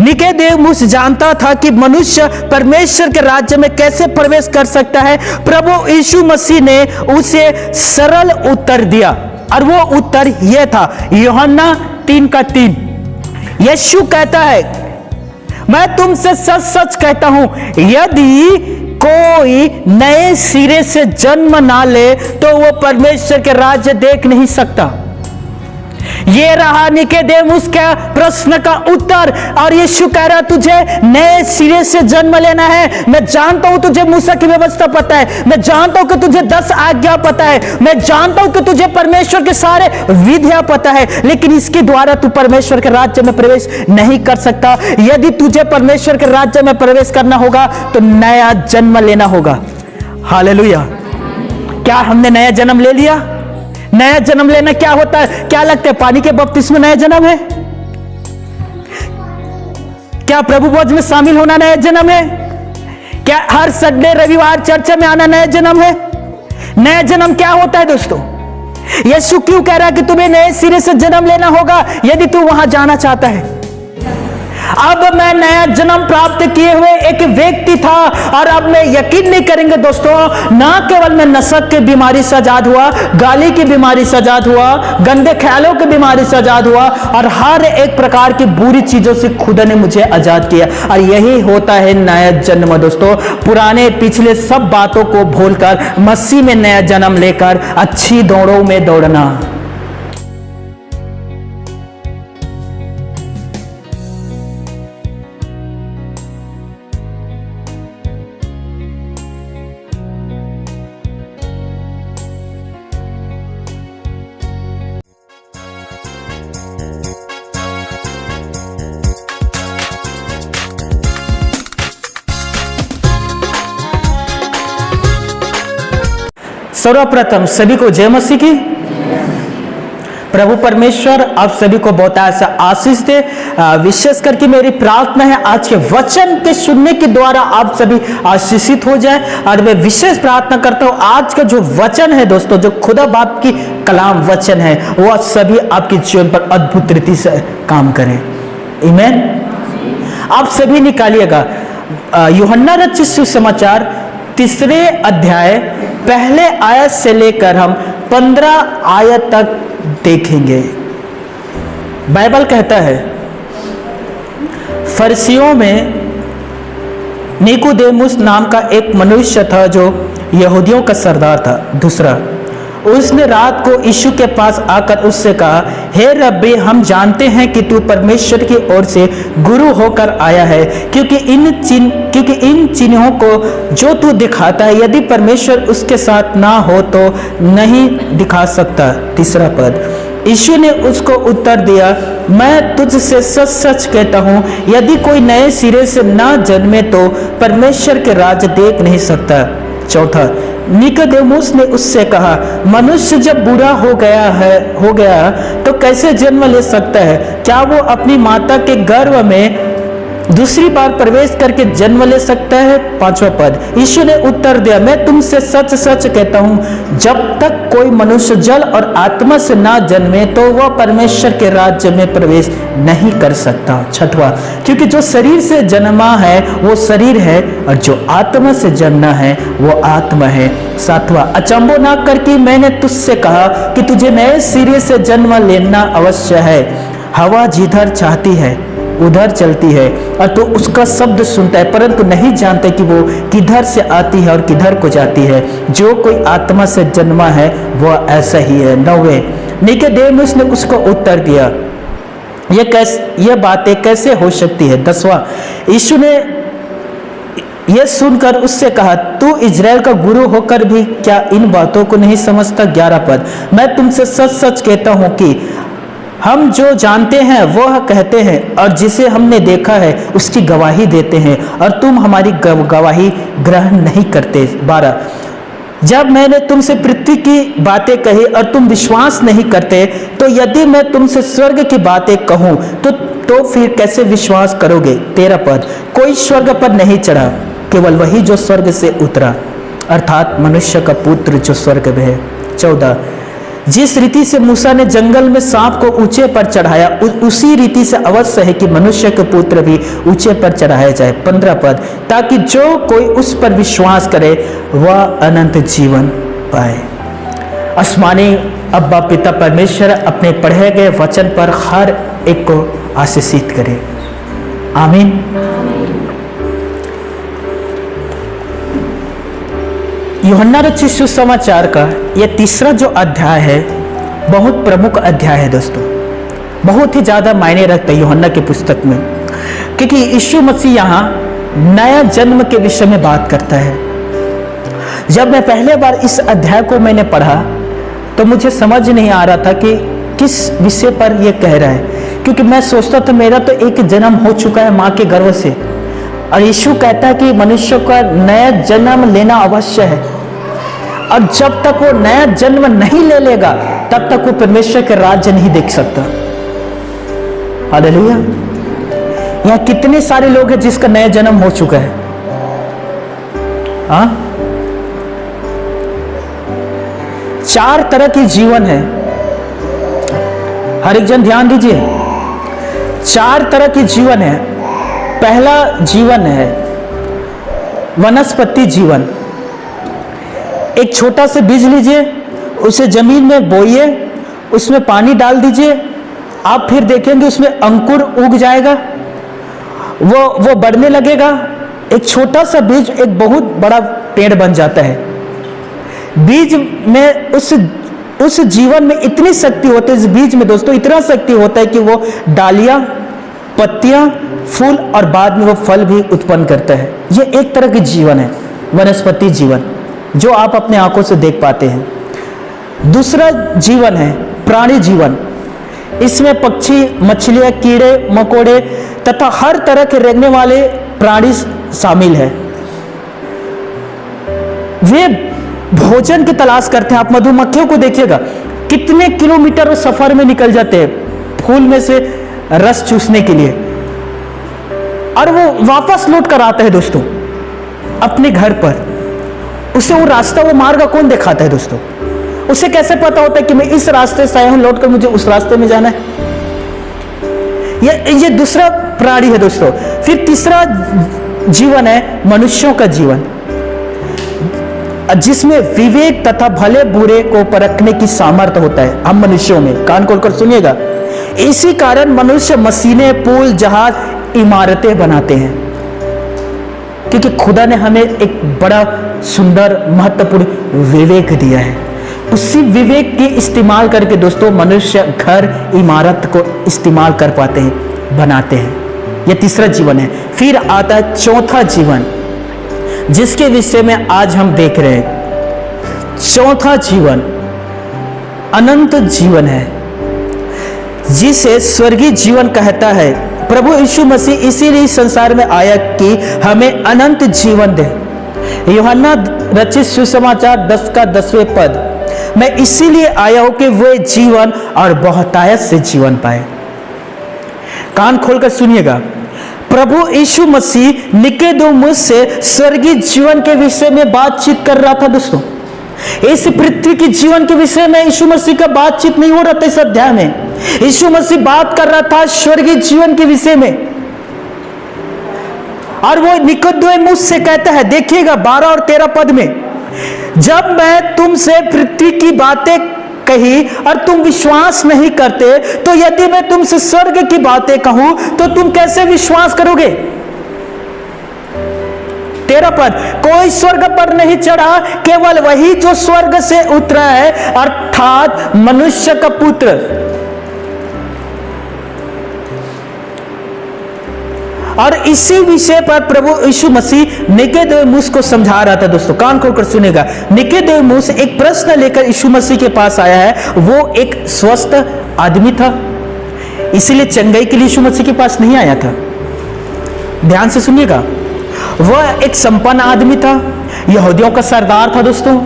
Nicodemus जानता था कि मनुष्य परमेश्वर के राज्य में कैसे प्रवेश कर सकता है। प्रभु यीशु मसीह ने उसे सरल उत्तर दिया और वो उत्तर यह था, यूहन्ना 3:3। यीशु कहता है, मैं तुमसे सच सच कहता हूं, यदि कोई नए सिरे से जन्म ना ले तो वो परमेश्वर के राज्य देख नहीं सकता। ये रहा निकोदेमुस का प्रश्न का उत्तर। और यीशु कह रहा, तुझे नए सिरे से जन्म लेना है। मैं जानता हूं तुझे मूसा की व्यवस्था पता है, मैं जानता हूं कि तुझे 10 आज्ञा पता है, मैं जानता हूं कि तुझे परमेश्वर के सारे विधियां पता है, लेकिन इसके द्वारा तू परमेश्वर के राज्य में प्रवेश नहीं कर सकता। यदि तुझे परमेश्वर के राज्य में प्रवेश करना होगा तो नया जन्म लेना होगा। हालेलुया। क्या हमने नया जन्म ले लिया? नया जन्म लेना क्या होता है? क्या लगता है पानी के बपतिस्मे नया जन्म है? क्या प्रभु भोज में शामिल होना नया जन्म है? क्या हर संडे रविवार चर्चा में आना नया जन्म है? नया जन्म क्या होता है दोस्तों? यीशु क्यों कह रहा है कि तुम्हें नए सिरे से जन्म लेना होगा यदि तू वहां जाना चाहता है? अब मैं नया जन्म प्राप्त किए हुए एक व्यक्ति था और अब मैं यकीन नहीं करेंगे दोस्तों, ना केवल मैं नशक की बीमारी से आजाद हुआ, गाली की बीमारी से आजाद हुआ, गंदे ख्यालों की बीमारी से आजाद हुआ और हर एक प्रकार की बुरी चीजों से खुदा ने मुझे आजाद किया। और यही होता है नया जन्म दोस्तों। पुराने पिछले सब बातों को भूलकर मसीह में नया जन्म लेकर अच्छी दौड़ों में दौड़ना। सर्वप्रथम सभी को जय मसीह की। प्रभु परमेश्वर आप सभी को बहुत ऐसा आशीष दे। विशेष करके मेरी प्रार्थना है आज के वचन के सुनने के द्वारा आप सभी आशीषित हो जाए। और मैं विशेष प्रार्थना करता हूं आज का जो वचन है दोस्तों, जो खुदा बाप की कलाम वचन है, वह सभी आपके जीवन पर अद्भुत रीति से काम करें। आमीन। आप सभी निकालिएगा यूहन्ना रचित सुसमाचार 3 अध्याय पहले आयत से लेकर हम 15 आयत तक देखेंगे। बाइबल कहता है, फरीसियों में निकोदेमुस नाम का एक मनुष्य था जो यहूदियों का सरदार था। दूसरा, उसने रात को यीशु के पास आकर उससे कहा, हे रब्बी, हम जानते हैं कि तू परमेश्वर की ओर से गुरु होकर आया है, क्योंकि इन चिन्हों को जो तू दिखाता है, यदि परमेश्वर उसके साथ ना हो तो नहीं दिखा सकता। तीसरा पद, यीशु ने उसको उत्तर दिया, मैं तुझसे सच सच कहता हूं, यदि कोई नए सिरे से ना जन्मे तो परमेश्वर के राज्य देख नहीं सकता। चौथा, निकोदेमुस ने उससे कहा, मनुष्य जब बूढ़ा हो गया तो कैसे जन्म ले सकता है? क्या वो अपनी माता के गर्भ में दूसरी बार प्रवेश करके जन्म ले सकता है? पांचवा पद, यीशु ने उत्तर दिया, मैं तुमसे सच सच कहता हूं, जब तक कोई मनुष्य जल और आत्मा से ना जन्मे तो वह परमेश्वर के राज्य में प्रवेश नहीं कर सकता। छठवां, क्योंकि जो शरीर से जन्मा है वो शरीर है और जो आत्मा से जन्मा है वो आत्मा है। सातवां, अचंभो ना करके मैंने तुझसे कहा कि तुझे नए सिरे से जन्म लेना अवश्य है। हवा जिधर चाहती है उधर चलती है और तो उसका शब्द सुनता है, परंतु नहीं जानते कि वो किधर से आती है और किधर को जाती है। जो कोई आत्मा से जन्मा है वह ऐसा ही है। 9वें, निकोदेमुस ने उसको उत्तर दिया, ये बातें कैसे हो सकती है? 10वां, यीशु ने यह सुनकर उससे कहा, तू इजराइल का गुरु होकर भी क्या इन बातों को नहीं समझता? 11 पद, मैं तुमसे सच सच कहता हूं कि हम जो जानते हैं वह कहते हैं और जिसे हमने देखा है उसकी गवाही देते हैं और तुम हमारी गवाही ग्रहण नहीं करते। 12, जब मैंने तुमसे पृथ्वी की बातें कही और तुम विश्वास नहीं करते, तो यदि मैं तुमसे स्वर्ग की बातें कहूं तो फिर कैसे विश्वास करोगे? 13 पद, कोई स्वर्ग पर नहीं चढ़ा, केवल वही जो स्वर्ग से उतरा, अर्थात मनुष्य का पुत्र जो स्वर्ग में है। 14, जिस रीति से मूसा ने जंगल में सांप को ऊंचे पर चढ़ाया, उसी रीति से अवश्य है कि मनुष्य के पुत्र भी ऊंचे पर चढ़ाया जाए। 15 पद, ताकि जो कोई उस पर विश्वास करे वह अनंत जीवन पाए। आसमानी अब्बा पिता परमेश्वर अपने पढ़े गए वचन पर हर एक को आशीषित करे। आमीन। यूहन्ना रचित सुसमाचार का यह तीसरा जो अध्याय है बहुत प्रमुख अध्याय है दोस्तों, बहुत ही ज़्यादा मायने रखता है यूहन्ना की पुस्तक में, क्योंकि यीशु मसीह यहाँ नया जन्म के विषय में बात करता है। जब मैं पहले बार इस अध्याय को मैंने पढ़ा तो मुझे समझ नहीं आ रहा था कि किस विषय पर यह कह रहा है, क्योंकि मैं सोचता था मेरा तो एक जन्म हो चुका है माँ के गर्भ से, और यीशु कहता है कि मनुष्य का नया जन्म लेना अवश्य है, और जब तक वो नया जन्म नहीं ले लेगा तब तक वो परमेश्वर के राज्य नहीं देख सकता। हालेलुया। यहाँ कितने सारे लोग हैं जिसका नया जन्म हो चुका है? हाँ, 4 तरह के जीवन है। हर एक जन ध्यान दीजिए, 4 तरह के जीवन है। पहला जीवन है वनस्पति जीवन। एक छोटा सा बीज लीजिए, उसे जमीन में बोइए, उसमें पानी डाल दीजिए, आप फिर देखेंगे उसमें अंकुर उग जाएगा, वो बढ़ने लगेगा। एक छोटा सा बीज एक बहुत बड़ा पेड़ बन जाता है। बीज में उस जीवन में इतनी शक्ति होती है, इस बीज में दोस्तों इतना शक्ति होता है कि वो डालियां, पत्तियां, फूल और बाद में वो फल भी उत्पन्न करता है। ये एक तरह की जीवन है, वनस्पति जीवन, जो आप अपने आंखों से देख पाते हैं। दूसरा जीवन है प्राणी जीवन। इसमें पक्षी, मछलियां, कीड़े मकोड़े तथा हर तरह के रेंगने वाले प्राणी शामिल है। वे भोजन की तलाश करते हैं। आप मधुमक्खियों को देखिएगा, कितने किलोमीटर वो सफर में निकल जाते हैं फूल में से रस चूसने के लिए, और वो वापस लौट कर आता है दोस्तों अपने घर पर। उसे वो रास्ता, वो मार्ग कौन दिखाता है दोस्तों? उसे कैसे पता होता है कि मैं इस रास्ते से आया हूं, लौटकर मुझे उस रास्ते में जाना है? ये दूसरा प्राणी है दोस्तों। फिर तीसरा जीवन है मनुष्यों का जीवन, जिसमें विवेक तथा भले बुरे को परखने की सामर्थ्य होता है हम मनुष्यों में। कान खोलकर सुनिएगा। इसी कारण मनुष्य मशीनें, पुल, जहाज, इमारतें बनाते हैं, क्योंकि खुदा ने हमें एक बड़ा सुंदर महत्वपूर्ण विवेक दिया है। उसी विवेक के इस्तेमाल करके दोस्तों मनुष्य घर, इमारत को इस्तेमाल कर पाते हैं, बनाते हैं। यह तीसरा जीवन है। फिर आता है चौथा जीवन, जिसके विषय में आज हम देख रहे हैं। चौथा जीवन अनंत जीवन है, जिसे स्वर्गीय जीवन कहता है। प्रभु यीशु मसीह इसीलिए संसार में आया कि हमें अनंत जीवन दे। यूहन्ना रचित सुसमाचार 10 का 10वें पद, मैं इसीलिए आया हूं कि वे जीवन और बहुतायत से जीवन पाए। कान खोलकर सुनिएगा। प्रभु यीशु मसीह निकोदेमुस से स्वर्गीय जीवन के विषय में बातचीत कर रहा था दोस्तों। इस पृथ्वी के जीवन के विषय में यीशु मसीह का बातचीत नहीं हो रहा था इस अध्याय में। यीशु मसीह बात कर रहा था स्वर्गीय जीवन के विषय में, और वो निकोदेमुस से कहता है, देखिएगा 12 और 13 पद में, जब मैं तुमसे पृथ्वी की बातें कही और तुम विश्वास नहीं करते, तो यदि मैं तुमसे स्वर्ग की बातें कहूं तो तुम कैसे विश्वास करोगे? 13 पद, कोई स्वर्ग पर नहीं चढ़ा, केवल वही जो स्वर्ग से उतरा है, अर्थात मनुष्य का पुत्र। और इसी विषय पर प्रभु यीशु मसीह निकोदेमुस को समझा रहा था दोस्तों। कान खोलकर सुनेगा। निकोदेमुस एक प्रश्न लेकर यीशु मसीह के पास आया है। वो एक स्वस्थ आदमी था, इसीलिए चंगाई के लिए यीशु मसीह के पास नहीं आया था। ध्यान से सुनिएगा। वह एक संपन्न आदमी था, यहूदियों का सरदार था दोस्तों।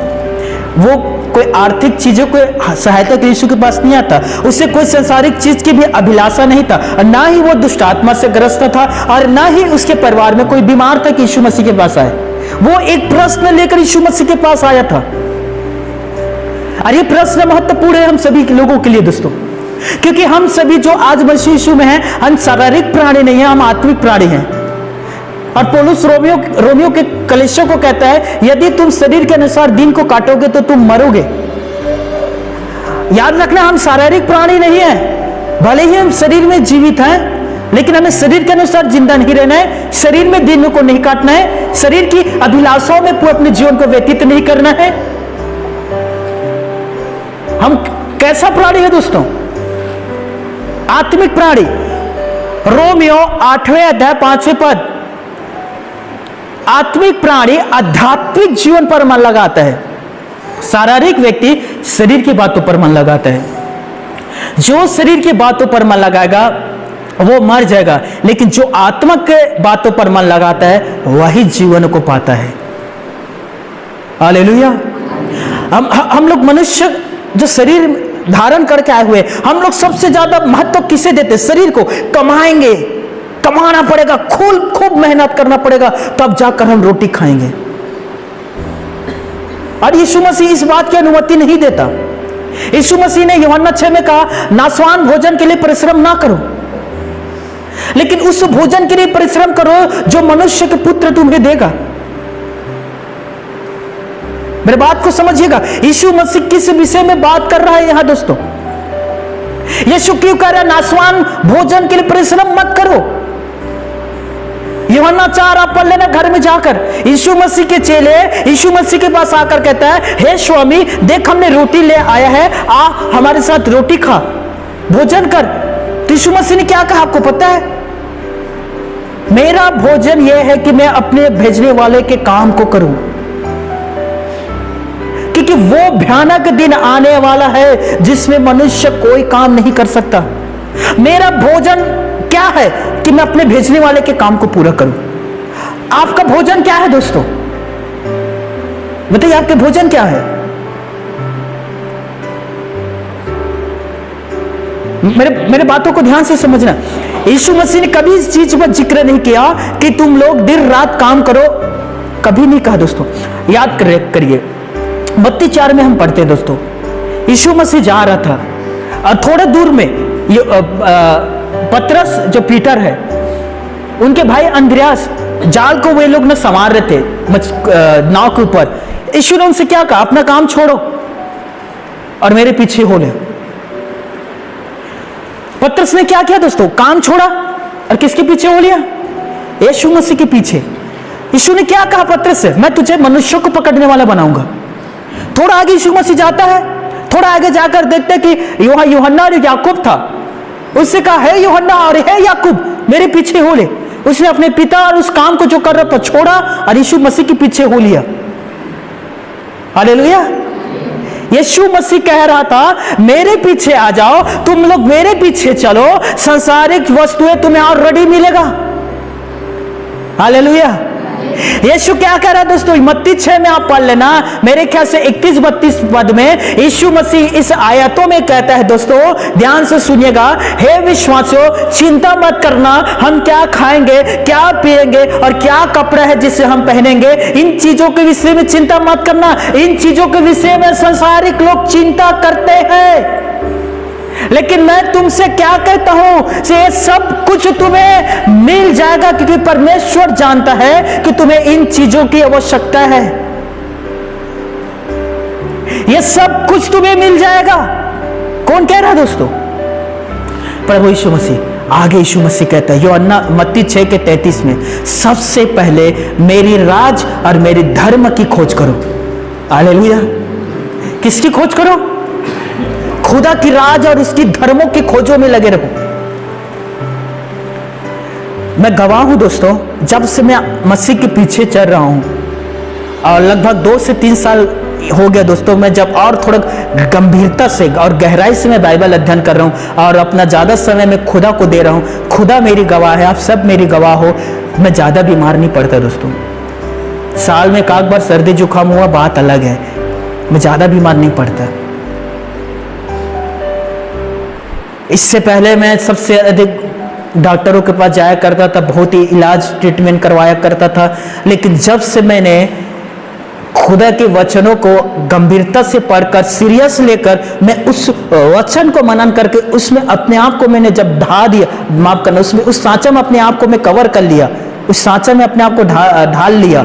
वो कोई आर्थिक चीजों को सहायता के यीशु के पास नहीं आता। उसे कोई सांसारिक चीज की भी अभिलाषा नहीं था, ना ही वो दुष्ट आत्मा से ग्रस्त था, और ना ही उसके परिवार में कोई बीमार था कि यीशु मसीह के पास आए। वो एक प्रश्न लेकर यीशु मसीह के पास आया था। और ये प्रश्न महत्वपूर्ण है हम सभी लोगों के लिए दोस्तों, क्योंकि हम सभी जो आज मसीह यीशु में हैं, हम शारीरिक प्राणी नहीं हैं, हम आत्मिक प्राणी हैं। और पौलुस रोमियो के कलीसियों को कहता है, यदि तुम शरीर के अनुसार दिन को काटोगे तो तुम मरोगे। याद रखना, हम शारीरिक प्राणी नहीं हैं, भले ही हम शरीर में जीवित हैं, लेकिन हमें शरीर के अनुसार जिंदा नहीं रहना है, शरीर में दिनों को नहीं काटना है, शरीर की अभिलाषाओं में अपने जीवन को व्यतीत नहीं करना है। हम कैसा प्राणी है दोस्तों? आत्मिक प्राणी। रोमियो 8वें अध्याय 5वें पद, आत्मिक प्राणी आध्यात्मिक जीवन पर मन लगाता है, शारीरिक व्यक्ति शरीर की बातों पर मन लगाता है। जो शरीर की बातों पर मन लगाएगा वो मर जाएगा, लेकिन जो आत्मा के बातों पर मन लगाता है वही जीवन को पाता है। हालेलुया। हम लोग मनुष्य जो शरीर धारण करके आए हुए, हम लोग सबसे ज्यादा महत्व किसे देते? शरीर को। कमाएंगे, कमाना पड़ेगा, खूब मेहनत करना पड़ेगा, तब जाकर हम रोटी खाएंगे। और यीशु मसीह इस बात की अनुमति नहीं देता। यीशु मसीह ने यूहन्ना 6 में कहा, नाशवान भोजन के लिए परिश्रम ना करो, लेकिन उस भोजन के लिए परिश्रम करो जो मनुष्य के पुत्र तुम्हें देगा। मेरे बात को समझिएगा, यीशु मसीह किस विषय में बात कर रहा है यहां दोस्तों? यीशु क्यों कह रहा है नाशवान भोजन के लिए परिश्रम मत करो? यूहन्ना 4 आप पढ़ लेना घर में जाकर। यीशु मसीह के चेले यीशु मसीह के पास आकर कहता है, हे स्वामी देख हमने रोटी ले आया है, आ हमारे साथ रोटी खा, भोजन कर। तो यीशु मसीह ने क्या कहा आपको पता है? मेरा भोजन यह है कि मैं अपने भेजने वाले के काम को करूं, क्योंकि वो भयानक दिन आने वाला है जिसमें मनुष्य कोई काम नहीं कर सकता। मेरा भोजन क्या है कि मैं अपने भेजने वाले के काम को पूरा करूं। आपका भोजन क्या है दोस्तों? बताइए आपके भोजन क्या है? मेरे बातों को ध्यान से समझना। यीशु मसीह ने कभी इस चीज पर जिक्र नहीं किया कि तुम लोग दिन रात काम करो, कभी नहीं कहा दोस्तों। याद करिए मत्ती 4 में हम पढ़ते हैं दोस्तों, यीशु मसीह जा रहा था और थोड़ा दूर में पतरस जो पीटर है, उनके भाई अंद्रयास जाल को वे लोग न संवार रहे थे नाव के ऊपर। यीशु ने उनसे क्या कहा? अपना काम छोड़ो और मेरे पीछे हो ले। पतरस ने क्या किया दोस्तों? काम छोड़ा और किसके पीछे हो लिया? यीशु मसीह के पीछे। यीशु ने क्या कहा पतरस से? मैं तुझे मनुष्यों को पकड़ने वाला बनाऊंगा। थोड़ा आगे यीशु मसीह जाता है, थोड़ा आगे जाकर देखते कि यूहन्ना और याकूब था, उससे कहा है यूहन्ना और है याकूब मेरे पीछे हो ले। उसने अपने पिता और उस काम को जो कर रहा था छोड़ा और यीशु मसीह के पीछे हो लिया। हालेलुया। यीशु मसीह कह रहा था मेरे पीछे आ जाओ, तुम लोग मेरे पीछे चलो, सांसारिक वस्तुएं तुम्हें ऑलरेडी मिलेगा। हालेलुया। यीशु क्या कह रहा है दोस्तों? मत्ती 6 में आप पढ़ लेना, मेरे ख्याल से 31-32 पद में यीशु मसीह इस आयतों में कहता है दोस्तों, ध्यान से सुनिएगा, हे विश्वासियों चिंता मत करना हम क्या खाएंगे, क्या पिएंगे और क्या कपड़ा है जिसे हम पहनेंगे। इन चीजों के विषय में चिंता मत करना। इन चीजों के विषय में संसारिक लोग चिंता करते हैं, लेकिन मैं तुमसे क्या कहता हूं से सब कुछ तुम्हें मिल जाएगा, क्योंकि परमेश्वर जानता है कि तुम्हें इन चीजों की आवश्यकता है। ये सब कुछ तुम्हें मिल जाएगा। कौन कह रहा है दोस्तों? प्रभु यीशु मसीह। आगे यीशु मसीह कहता है यूहन्ना मत्ती 6:33 में, सबसे पहले मेरी राज और मेरी धर्म की खोज करो। हालेलुया। किसकी खोज करो? खुदा की राज और उसकी धर्मों की खोजों में लगे रहो। मैं गवाह हूं दोस्तों, जब से मैं मसीह के पीछे चल रहा हूं और लगभग 2 से 3 साल हो गया दोस्तों, मैं जब और थोड़ा गंभीरता से और गहराई से मैं बाइबल अध्ययन कर रहा हूं और अपना ज्यादा समय मैं खुदा को दे रहा हूं। खुदा मेरी गवाह है, आप सब मेरी गवाह हो। मैं ज्यादा बीमार नहीं पड़ता दोस्तों। साल में एक बार सर्दी जुकाम हुआ बात अलग है, मैं ज्यादा बीमार नहीं पड़ता। इससे पहले मैं सबसे अधिक डॉक्टरों के पास जाया करता था, बहुत ही इलाज ट्रीटमेंट करवाया करता था, लेकिन जब से मैंने खुदा के वचनों को गंभीरता से पढ़कर सीरियस लेकर मैं उस वचन को मनन करके उसमें अपने आप को मैंने जब ढा दिया, माफ करना, उसमें उस सांचा में अपने आप को मैं कवर कर लिया, उस सांचा में अपने आप को ढाल लिया,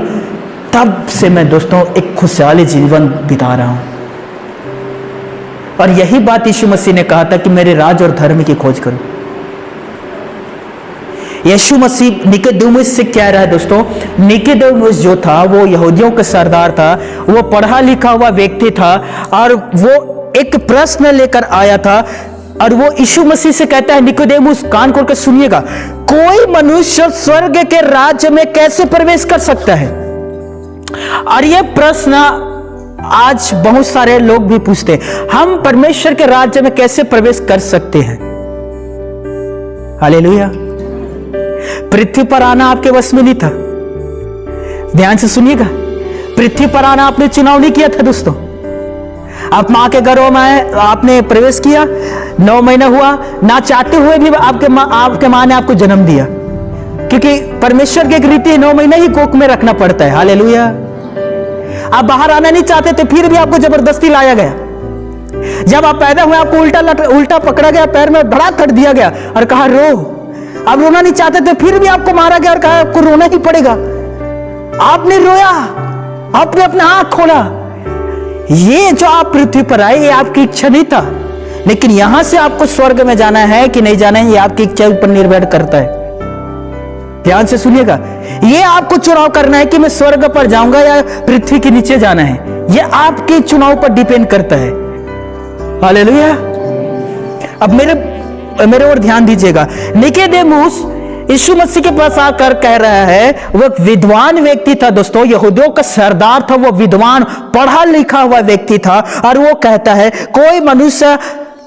तब से मैं दोस्तों एक खुशहाली जीवन बिता रहा हूं। और यही बात यीशु मसीह ने कहा था कि मेरे राज और धर्म की खोज करो। यीशु मसीह निकोदेमुस से कह रहा है दोस्तों, निकोदेमुस जो था वो यहूदियों का सरदार था, वो पढ़ा लिखा हुआ व्यक्ति था और वो एक प्रश्न लेकर आया था और वो यीशु मसीह से कहता है, निकोदेमुस कान खोल कर सुनिएगा, कोई मनुष्य स्वर्ग के राज्य में कैसे प्रवेश कर सकता है? और ये प्रश्न आज बहुत सारे लोग भी पूछते हैं, हम परमेश्वर के राज्य में कैसे प्रवेश कर सकते हैं? हालेलुया। पृथ्वी पर आना आपके वश में नहीं था। ध्यान से सुनिएगा, पृथ्वी पर आना आपने चुनाव नहीं किया था दोस्तों। आप मां के गर्भ में आपने प्रवेश किया, 9 महीना हुआ, ना चाहते हुए भी आपके मां ने आपको जन्म दिया, क्योंकि परमेश्वर की एक रीति 9 महीने ही कोख में रखना पड़ता है। हालेलुया। आप बाहर आना नहीं चाहते थे, फिर भी आपको जबरदस्ती लाया गया। जब आप पैदा हुए आपको उल्टा पकड़ा गया, पैर में धड़ाक कर दिया गया और कहा रो। आप रोना नहीं चाहते थे, फिर भी आपको मारा गया और कहा आपको रोना ही पड़ेगा। आपने रोया, आपने अपना आंख खोला। ये जो आप पृथ्वी पर आए, ये आपकी इच्छा नहीं था, लेकिन यहां से आपको स्वर्ग में जाना है कि नहीं जाना है, ये आपकी इच्छा पर निर्भर करता है। ध्यान से सुनिएगा, ये आपको चुनाव करना है कि मैं स्वर्ग पर जाऊंगा या पृथ्वी के नीचे जाना है। ये आपके चुनाव पर डिपेंड करता है। हालेलुया। अब मेरे और ध्यान दीजिएगा, निकोदेमुस यीशु मसीह के पास आकर कह रहा है, वो एक विद्वान व्यक्ति था दोस्तों, यहूदियों का सरदार था, वो विद्वान पढ़ा लिखा हुआ व्यक्ति था, और वो कहता है कोई मनुष्य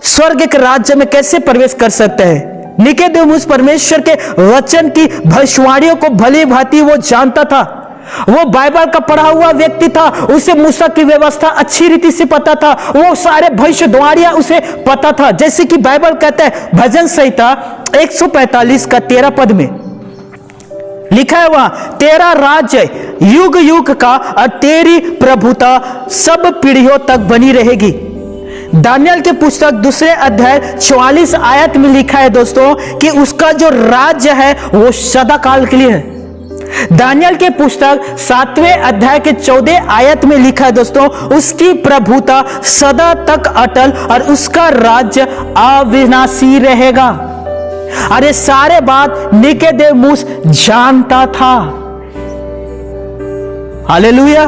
स्वर्ग के राज्य में कैसे प्रवेश कर सकता है? निकोदेमुस परमेश्वर के वचन की भविष्यवाणियों को भली भांति वो जानता था। वो बाइबल का पढ़ा हुआ व्यक्ति था, उसे मूसा की व्यवस्था अच्छी रीति से पता था, वो सारे भविष्यवाणियां उसे पता था। जैसे कि बाइबल कहता है भजन संहिता 145 का 13 पद में लिखा है, वहां तेरा राज्य युग युग का और तेरी प्रभुता सब पीढ़ियों तक बनी रहेगी। दानियल के पुस्तक 2 अध्याय 44 आयत में लिखा है दोस्तों कि उसका जो राज्य है वो सदा काल के लिए है। दानियल के पुस्तक 7वें अध्याय के 14 आयत में लिखा है दोस्तों, उसकी प्रभुता सदा तक अटल और उसका राज्य अविनाशी रहेगा। अरे सारे बात निकोदेमुस जानता था। हालेलुया।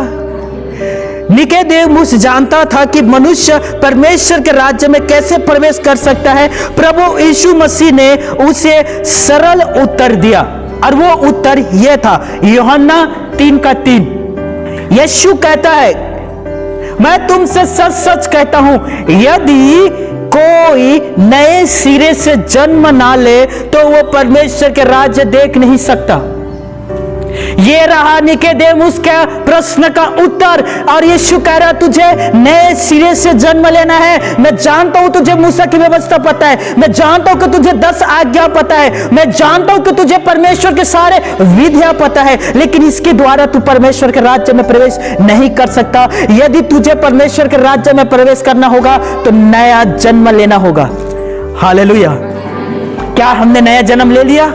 निकोदेमुस जानता था कि मनुष्य परमेश्वर के राज्य में कैसे प्रवेश कर सकता है। प्रभु यीशु मसीह ने उसे सरल उत्तर दिया, और वो उत्तर यह था, यूहन्ना 3 का 3। यीशु कहता है, मैं तुमसे सच सच कहता हूं, यदि कोई नए सिरे से जन्म ना ले तो वो परमेश्वर के राज्य देख नहीं सकता। ये रहा निकोदेमुस का प्रश्न का उत्तर। और यीशु कह रहा, तुझे नए सिरे से जन्म लेना है। मैं जानता हूं तुझे मूसा की व्यवस्था पता है, मैं जानता हूं कि तुझे 10 आज्ञा पता है, मैं जानता हूं कि तुझे परमेश्वर के सारे विधियां पता है, लेकिन इसके द्वारा तू परमेश्वर के राज्य में प्रवेश नहीं कर सकता। यदि तुझे परमेश्वर के राज्य में प्रवेश करना होगा तो नया जन्म लेना होगा। हालेलुया। क्या हमने नया जन्म ले लिया?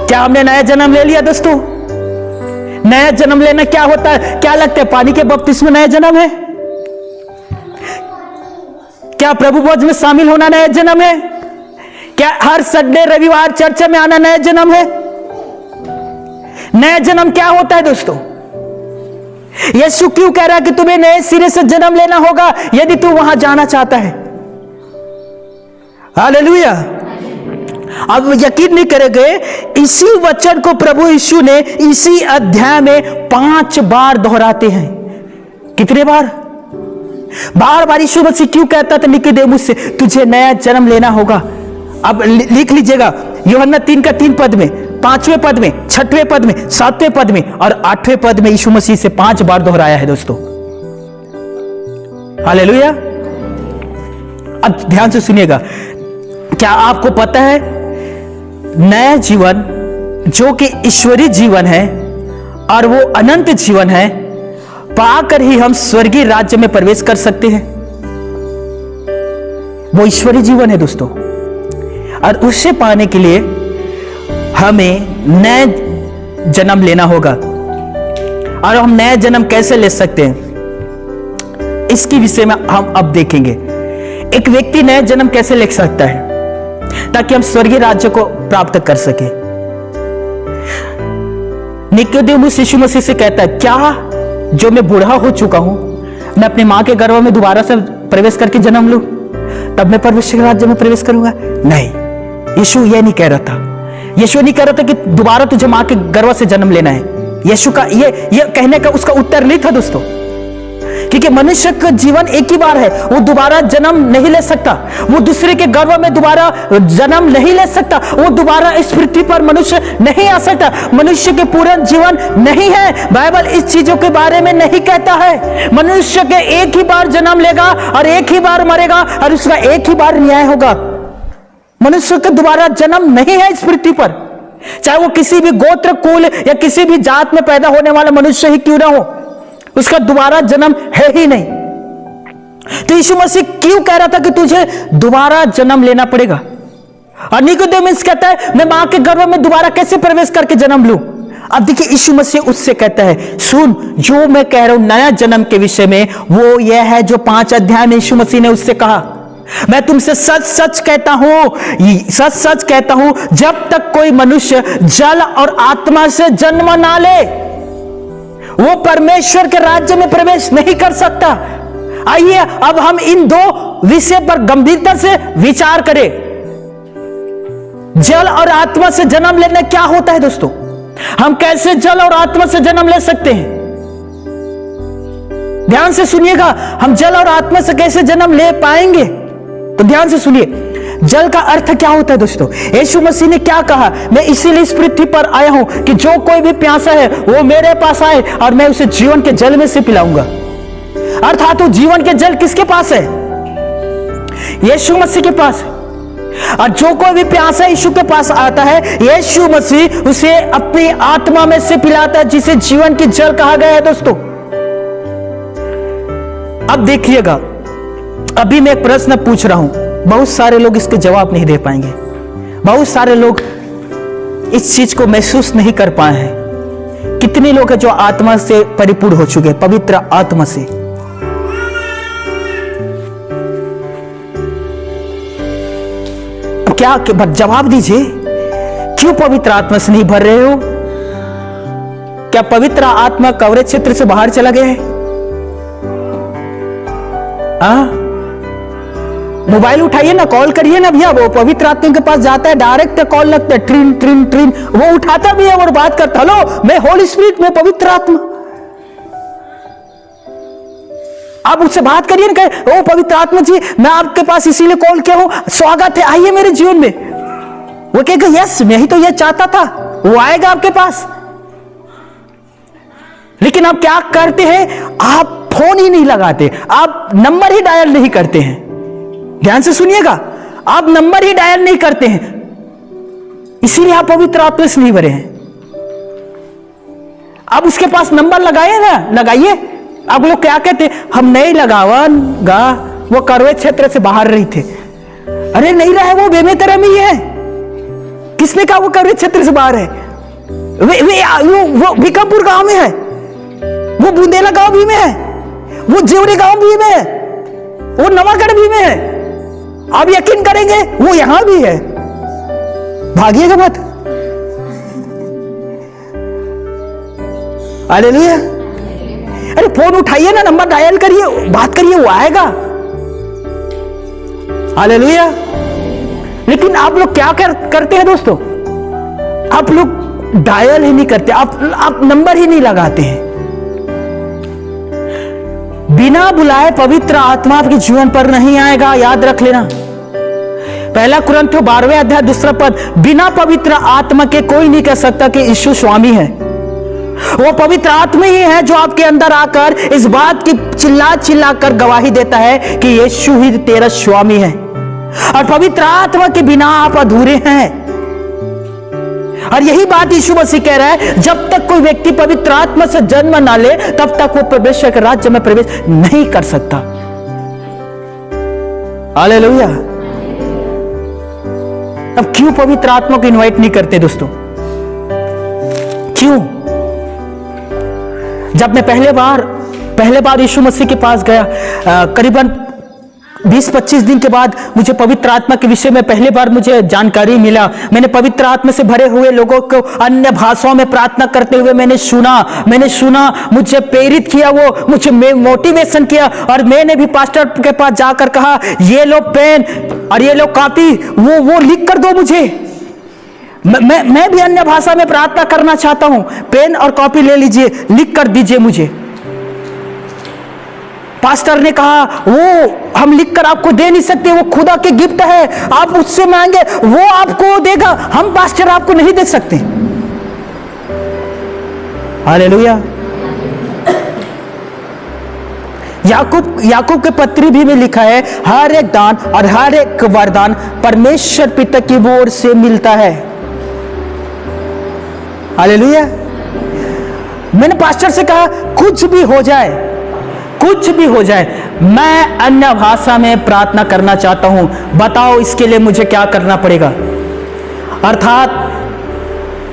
क्या हमने नया जन्म ले लिया दोस्तों? नया जन्म लेना क्या होता है? क्या लगता है पानी के बपतिस्मे में नया जन्म है? क्या प्रभु भोज में शामिल होना नया जन्म है? क्या हर संडे रविवार चर्च में आना नया जन्म है? नया जन्म क्या होता है दोस्तों? यीशु क्यों कह रहा है कि तुम्हें नए सिरे से जन्म लेना होगा यदि तू वहां जाना चाहता है? हालेलुया। अब यकीन नहीं करेंगे, इसी वचन को प्रभु यीशु ने इसी अध्याय में 5 बार दोहराते हैं। कितने बार? बार बार यीशु मसीह क्यों कहता था निकोदेमुस से, तुझे नया जन्म लेना होगा? अब लिख लीजिएगा, यूहन्ना 3 का 3 पद में, 5वें पद में, 6वें पद में, 7वें पद में और 8वें पद में यीशु मसीह से 5 बार दोहराया है दोस्तों। हालेलुया। अब ध्यान से सुनिएगा, क्या आपको पता है नया जीवन जो कि ईश्वरीय जीवन है और वो अनंत जीवन है, पाकर ही हम स्वर्गीय राज्य में प्रवेश कर सकते हैं। वो ईश्वरीय जीवन है दोस्तों, और उससे पाने के लिए हमें नए जन्म लेना होगा। और हम नया जन्म कैसे ले सकते हैं, इसके विषय में हम अब देखेंगे। एक व्यक्ति नया जन्म कैसे ले सकता है ताकि हम स्वर्गीय राज्य को प्राप्त कर सके। निकोदेमुस यीशु मसीह से कहता है, क्या जो मैं बूढ़ा हो चुका हूं, मैं अपनी मां के गर्भ में दोबारा से प्रवेश करके जन्म लूं तब मैं परमेश्वर के राज्य में प्रवेश करूंगा? नहीं, यीशु ये नहीं कह रहा था। यीशु नहीं कह रहा था कि दोबारा तुझे मां के गर्भ से जन्म लेना है। यीशु का ये कहने का उसका उत्तर नहीं था दोस्तों, क्योंकि मनुष्य का जीवन एक ही बार है, वो दोबारा जन्म नहीं ले सकता, वो दूसरे के गर्भ में दोबारा जन्म नहीं ले सकता, वो दोबारा इस पृथ्वी पर मनुष्य नहीं आ सकता। मनुष्य के पूर्ण जीवन नहीं है। बाइबल इस चीजों के बारे में नहीं कहता है। मनुष्य के एक ही बार जन्म लेगा और एक ही बार मरेगा और उसका एक ही बार न्याय होगा। मनुष्य का दोबारा जन्म नहीं है इस पृथ्वी पर, चाहे वो किसी भी गोत्र, कुल या किसी भी जात में पैदा होने वाला मनुष्य ही क्यों ना हो, उसका दोबारा जन्म है ही नहीं। तो यीशु मसीह क्यों कह रहा था कि तुझे दोबारा जन्म लेना पड़ेगा? और निकोदेमुस कहता है, मैं मां के गर्भ में दोबारा कैसे प्रवेश करके जन्म लूं? अब देखिए, यीशु मसीह उससे कहता है, सुन, जो मैं कह रहा हूं नया जन्म के विषय में, वो यह है जो 5 अध्याय में यीशु मसीह ने उससे कहा। मैं तुमसे सच सच कहता हूं, जब तक कोई मनुष्य जल और आत्मा से जन्म ना ले, वो परमेश्वर के राज्य में प्रवेश नहीं कर सकता। आइए अब हम इन 2 विषय पर गंभीरता से विचार करें। जल और आत्मा से जन्म लेना क्या होता है दोस्तों? हम कैसे जल और आत्मा से जन्म ले सकते हैं? ध्यान से सुनिएगा, हम जल और आत्मा से कैसे जन्म ले पाएंगे? तो ध्यान से सुनिए, जल का अर्थ क्या होता है दोस्तों? यीशु मसीह ने क्या कहा? मैं इसीलिए इस पृथ्वी पर आया हूं कि जो कोई भी प्यासा है वो मेरे पास आए और मैं उसे जीवन के जल में से पिलाऊंगा। अर्थात वो जीवन के जल किसके पास है? यीशु मसीह के पास है। और जो कोई भी प्यासा यीशु के पास आता है, यीशु मसीह उसे अपनी आत्मा में से पिलाता है, जिसे जीवन की जल कहा गया है दोस्तों। अब देखिएगा, अभी मैं एक प्रश्न पूछ रहा हूं, बहुत सारे लोग इसके जवाब नहीं दे पाएंगे। बहुत सारे लोग इस चीज को महसूस नहीं कर पाए हैं। कितने लोग हैं जो आत्मा से परिपूर्ण हो चुके हैं, पवित्र आत्मा से? अब क्या जवाब दीजिए, क्यों पवित्र आत्मा से नहीं भर रहे हो? क्या पवित्र आत्मा कवरेज क्षेत्र से बाहर चला गया है? मोबाइल उठाइए ना, कॉल करिए ना भैया, वो पवित्र आत्मा के पास जाता है, डायरेक्ट कॉल लगता है, ट्रिन ट्रिन ट्रिन, वो उठाता भी है और बात करता, हेलो मैं होली स्पिरिट, मैं पवित्र आत्मा। आप उससे बात करिए ना, कहे, ओ पवित्र आत्मा जी, मैं आपके पास इसीलिए कॉल किया हूं, स्वागत है, आइए मेरे जीवन में। वो कहेगा, यस मैं ही तो ये चाहता था, वो आएगा आपके पास। लेकिन आप क्या करते हैं? आप फोन ही नहीं लगाते, आप नंबर ही डायल नहीं करते हैं। ध्यान से सुनिएगा, आप नंबर ही डायल नहीं करते हैं, इसीलिए आप पवित्र आत्मा से नहीं भरे हैं। आप उसके पास नंबर लगाइए ना, लगाइए। आप लोग क्या कहते हैं? हम नहीं लगावागा, वो करवे क्षेत्र से बाहर रही थे। अरे नहीं रहा है, वो बेमेतरा में ही है। किसने कहा वो करवे क्षेत्र से बाहर है? वो भिकापुर गांव में है, वो बुंदेला गांव भी में है, वो जेवरी गांव भी में है, वो नवागढ़ भी में है। आप यकीन करेंगे, वो यहां भी है। भागिएगा मत। हालेलुया। अरे फोन उठाइए ना, नंबर डायल करिए, बात करिए, वो आएगा। हालेलुया। लेकिन आप लोग क्या करते हैं दोस्तों? आप लोग डायल ही नहीं करते, आप नंबर ही नहीं लगाते हैं। बिना बुलाए पवित्र आत्मा आपके जीवन पर नहीं आएगा, याद रख लेना। पहला कुरिन्थियों 12वें अध्याय 2 पद, बिना पवित्र आत्मा के कोई नहीं कह सकता कि यीशु स्वामी है। वो पवित्र आत्मा ही है जो आपके अंदर आकर इस बात की चिल्ला चिल्ला कर गवाही देता है कि यीशु ही तेरा स्वामी है। और पवित्र आत्मा के बिना आप अधूरे हैं। और यही बात यीशु मसीह कह रहा है, जब तक कोई व्यक्ति पवित्र आत्मा से जन्म ना ले तब तक वो परमेश्वर के राज्य में प्रवेश नहीं कर सकता। हालेलुया। अब क्यों पवित्र आत्मा को इनवाइट नहीं करते दोस्तों? क्यों? जब मैं पहले बार यीशु मसीह के पास गया, करीबन 20-25 दिन के बाद मुझे पवित्र आत्मा के विषय में पहली बार मुझे जानकारी मिला। मैंने पवित्र आत्मा से भरे हुए लोगों को अन्य भाषाओं में प्रार्थना करते हुए मैंने सुना, मुझे प्रेरित किया, वो मुझे मोटिवेशन किया, और मैंने भी पास्टर के पास जाकर कहा, ये लो पेन और ये लो कॉपी, वो लिख कर दो मुझे, मैं भी अन्य भाषा में प्रार्थना करना चाहता हूं, पेन और कॉपी ले लीजिए, लिख कर दीजिए मुझे। पास्टर ने कहा, वो हम लिखकर आपको दे नहीं सकते, वो खुदा के गिफ्ट है, आप उससे मांगे वो आपको देगा, हम पास्टर आपको नहीं दे सकते। हालेलुया। याकूब के पत्री भी में लिखा है, हर एक दान और हर एक वरदान परमेश्वर पिता की ओर से मिलता है। हालेलुया। मैंने पास्टर से कहा, कुछ भी हो जाए, मैं अन्य भाषा में प्रार्थना करना चाहता हूं, बताओ इसके लिए मुझे क्या करना पड़ेगा। अर्थात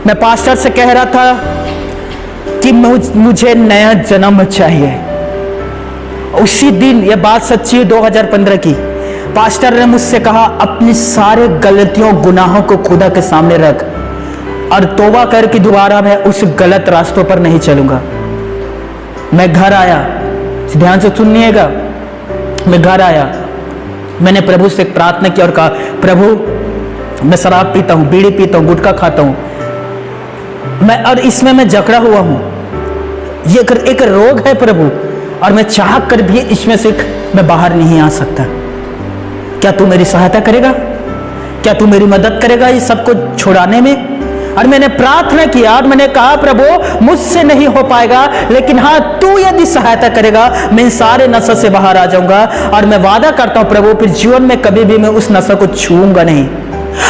मैं पास्टर से कह रहा था कि मुझे नया जन्म चाहिए। उसी दिन, यह बात सच्ची है, 2015 की, पास्टर ने मुझसे कहा, अपनी सारे गलतियों गुनाहों को खुदा के सामने रख और तौबा करके दोबारा मैं उस गलत रास्तों पर नहीं चलूंगा। मैं घर आया, ध्यान से सुनिएगा, मैं घर आया, मैंने प्रभु से प्रार्थना की और कहा, प्रभु मैं शराब पीता हूं, बीड़ी पीता हूं, गुटखा खाता हूं, और इसमें मैं जकड़ा हुआ हूं, ये एक रोग है प्रभु, और मैं चाह कर भी इसमें से मैं बाहर नहीं आ सकता। क्या तू मेरी सहायता करेगा? क्या तू मेरी मदद करेगा इस सबको छुड़ाने में? और मैंने प्रार्थना किया और मैंने कहा, प्रभु मुझसे नहीं हो पाएगा, लेकिन हाँ तू यदि सहायता करेगा मैं इन सारे नशे से बाहर आ जाऊंगा, और मैं वादा करता हूं प्रभु फिर जीवन में कभी भी मैं उस नशे को छूऊंगा नहीं।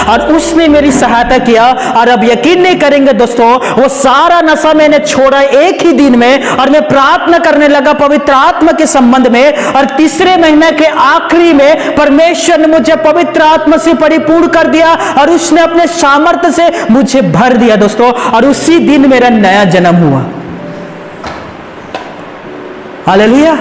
और उसने मेरी सहायता किया, और अब यकीन नहीं करेंगे दोस्तों, वो सारा नशा मैंने छोड़ा एक ही दिन में, और मैं प्रार्थना करने लगा पवित्र आत्मा के संबंध में, और तीसरे महीने के आखिरी में परमेश्वर ने मुझे पवित्र आत्मा से परिपूर्ण कर दिया, और उसने अपने सामर्थ्य से मुझे भर दिया दोस्तों, और उसी दिन मेरा नया जन्म हुआ। हालेलुया।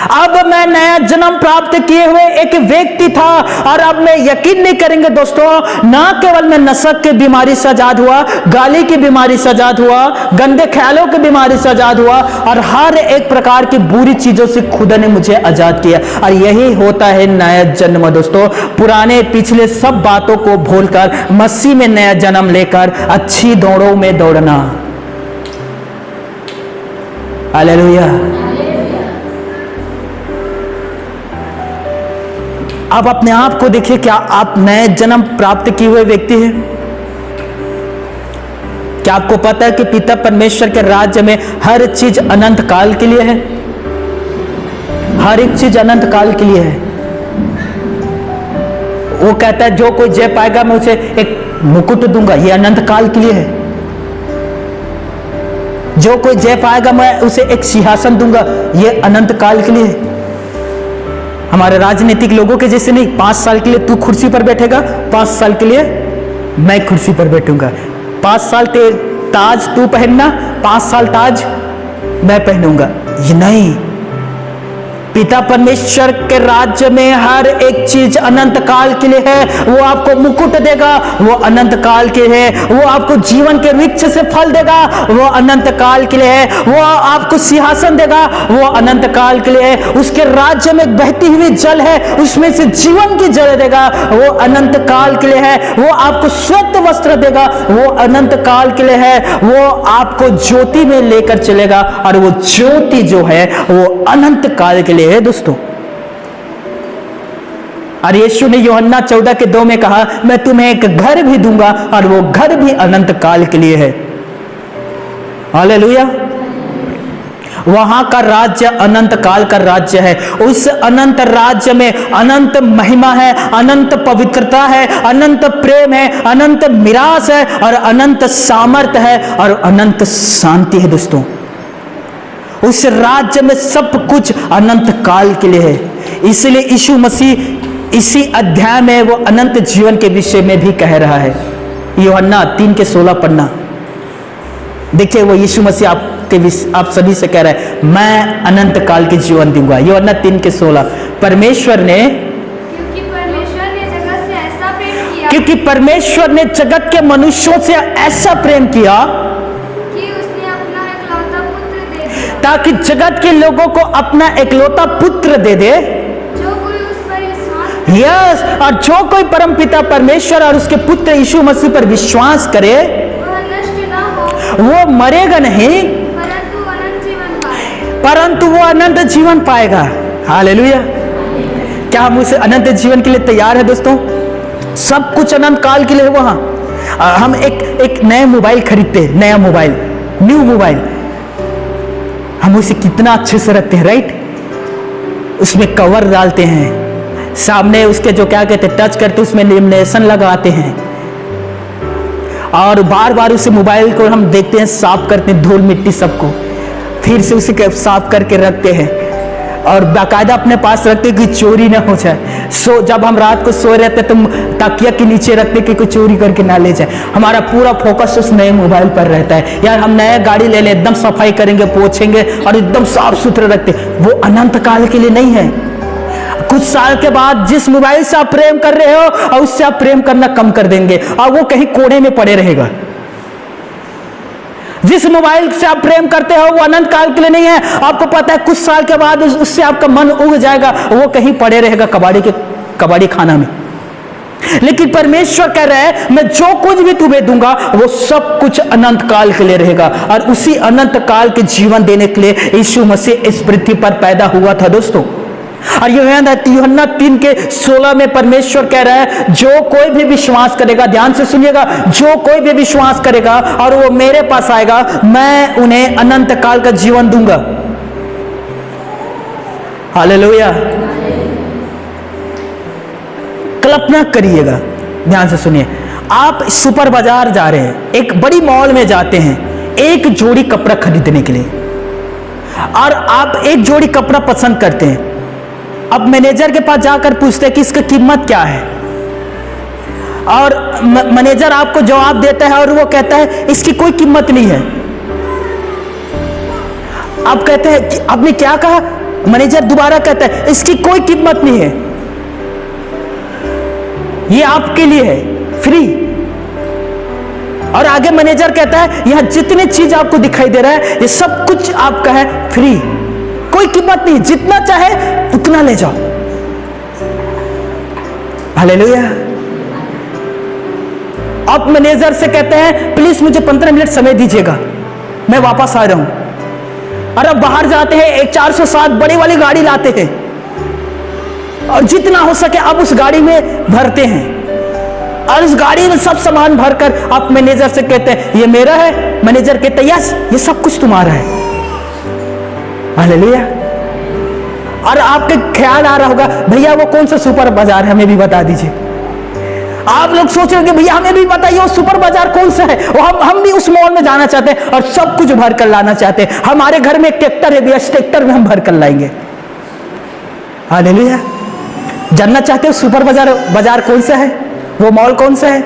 अब मैं नया जन्म प्राप्त किए हुए एक व्यक्ति था, और अब मैं यकीन नहीं करेंगे दोस्तों, ना केवल मैं नशक की बीमारी से आजाद हुआ, गाली की बीमारी से आजाद हुआ, गंदे ख्यालों की बीमारी से आजाद हुआ, और हर एक प्रकार की बुरी चीजों से खुदा ने मुझे आजाद किया। और यही होता है नया जन्म दोस्तों, पुराने पिछले सब बातों को भूलकर मसीह में नया जन्म लेकर अच्छी दौड़ों में दौड़ना। हालेलुया। आप अपने आप को देखिए, क्या आप नए जन्म प्राप्त किए हुए व्यक्ति हैं? क्या आपको पता है कि पिता परमेश्वर के राज्य में हर चीज अनंत काल के लिए है? हर एक चीज अनंत काल के लिए है। वो कहता है जो कोई जय पाएगा मैं उसे एक मुकुट दूंगा, ये अनंत काल के लिए है। जो कोई जय पाएगा मैं उसे एक सिंहासन दूंगा, ये अनंत काल के लिए है। हमारे राजनीतिक लोगों के जैसे नहीं, 5 साल के लिए तू कुर्सी पर बैठेगा, 5 साल के लिए मैं कुर्सी पर बैठूंगा, 5 साल ताज तू पहनना, 5 साल ताज मैं पहनूंगा। ये नहीं, पिता परमेश्वर के राज्य में हर एक चीज अनंत काल के लिए है। वो आपको मुकुट देगा, वो अनंत काल के लिए है। वो आपको जीवन के वृक्ष से फल देगा, वो अनंत काल के लिए है। वो आपको सिंहासन देगा, वो अनंत काल के लिए है। उसके राज्य में बहती हुई जल है, उसमें से जीवन की जल देगा, वो अनंत काल के लिए है। वो आपको श्वेत वस्त्र देगा, वो अनंत काल के लिए है। वो आपको ज्योति में लेकर चलेगा, और वो ज्योति जो है वो अनंत काल के लिए है दोस्तों। और यीशु ने यूहन्ना 14:2 में कहा, मैं तुम्हें एक घर भी दूंगा, और वो घर भी अनंत काल के लिए है। हालेलुया। वहां का राज्य अनंत काल का राज्य है। उस अनंत राज्य में अनंत महिमा है, अनंत पवित्रता है, अनंत प्रेम है, अनंत मिरास है और अनंत सामर्थ है और अनंत शांति है दोस्तों। उस राज्य में सब कुछ अनंत काल के लिए है। इसलिए यीशु मसीह इसी अध्याय में वो अनंत जीवन के विषय में भी कह रहा है। यूहन्ना 3:16 पढ़ना। देखिए वो यीशु मसीह आप सभी से कह रहा है, मैं अनंत काल के जीवन दूंगा। यूहन्ना 3:16। परमेश्वर ने क्योंकि परमेश्वर ने जगत के मनुष्यों से ऐसा प्रेम किया कि उसने अपना इकलौता पुत्र दे दिया, ताकि जगत के लोगों को अपना इकलौता पुत्र दे दे। जो कोई उस पर विश्वास यस, और जो कोई परमपिता परमेश्वर और उसके पुत्र यीशु मसीह पर विश्वास करे वह नष्ट न हो, वो मरेगा नहीं परंतु अनंत जीवन पाए। परंतु वो अनंत जीवन पाएगा। हालेलुया। क्या हम उस अनंत जीवन के लिए तैयार है दोस्तों? सब कुछ अनंत काल के लिए है वहां। हम एक नया मोबाइल खरीदते हैं, नया मोबाइल, न्यू मोबाइल, हम उसे कितना अच्छे से रखते हैं, राइट? उसमें कवर डालते हैं, सामने उसके जो क्या कहते हैं टच करते, उसमें लेमिनेशन लगाते हैं और बार बार उसे मोबाइल को हम देखते हैं, साफ करते हैं, धूल मिट्टी सबको, फिर से उसे साफ करके रखते हैं और बाकायदा अपने पास रखते कि चोरी ना हो जाए। जब हम रात को सोए रहते तो तकिया के नीचे रखते कि कोई चोरी करके ना ले जाए। हमारा पूरा फोकस उस नए मोबाइल पर रहता है। यार हम नया गाड़ी ले लें, एकदम सफाई करेंगे, पोछेंगे और एकदम साफ सुथरे रखते। वो अनंत काल के लिए नहीं है। कुछ साल के बाद जिस मोबाइल से आप प्रेम कर रहे हो और उससे आप प्रेम करना कम कर देंगे और वो कहीं कोने में पड़े रहेगा। जिस मोबाइल से आप प्रेम करते हो वो अनंत काल के लिए नहीं है। आपको पता है कुछ साल के बाद उससे आपका मन उग जाएगा, वो कहीं पड़े रहेगा कबाड़ी खाना में। लेकिन परमेश्वर कह रहा है मैं जो कुछ भी तुम्हें दूंगा वो सब कुछ अनंत काल के लिए रहेगा। और उसी अनंत काल के जीवन देने के लिए यीशु मसीह इस पृथ्वी पर पैदा हुआ था दोस्तों। और यूहन्ना 3:16 में परमेश्वर कह रहा है जो कोई भी विश्वास करेगा, ध्यान से सुनिएगा, जो कोई भी विश्वास करेगा और वो मेरे पास आएगा, मैं उन्हें अनंत काल का जीवन दूंगा। हालेलुया। कल्पना करिएगा, ध्यान से सुनिए, आप सुपर बाजार जा रहे हैं, एक बड़ी मॉल में जाते हैं एक जोड़ी कपड़ा खरीदने के लिए और आप एक जोड़ी कपड़ा पसंद करते हैं। अब मैनेजर के पास जाकर पूछते हैं कि इसकी कीमत क्या है और मैनेजर आपको जवाब देता है और वो कहता है इसकी कोई कीमत नहीं है। आप कहते हैं कि आपने क्या कहा? मैनेजर दोबारा कहता है इसकी कोई कीमत नहीं है, ये आपके लिए है, फ्री। और आगे मैनेजर कहता है यहां जितनी चीज आपको दिखाई दे रहा है ये सब कुछ आपका है, फ्री, कोई कीमत नहीं, जितना चाहे उतना ले जाओ। हालेलुया। अब मैनेजर से कहते हैं प्लीज मुझे 15 मिनट समय दीजिएगा, मैं वापस आ रहा हूं। और अब बाहर जाते हैं, एक 407 बड़ी वाली गाड़ी लाते हैं और जितना हो सके अब उस गाड़ी में भरते हैं और उस गाड़ी में सब सामान भरकर आप मैनेजर से कहते हैं ये मेरा है। मैनेजर कहते हैं यस, ये सब कुछ तुम्हारा है। हालेलुया। और आपके ख्याल आ रहा होगा भैया वो कौन सा सुपर बाजार है, हमें भी बता दीजिए। आप लोग सोच रहे होंगे भैया हमें भी बताइए वो सुपर बाजार कौन सा है, हम भी उस मॉल में जाना चाहते हैं और सब कुछ भर कर लाना चाहते हैं। हमारे घर में एक ट्रैक्टर है भैया, ट्रैक्टर में हम भर कर लाएंगे। हालेलुया। जानना चाहते हो सुपर बाजार कौन सा है, वो मॉल कौन सा है?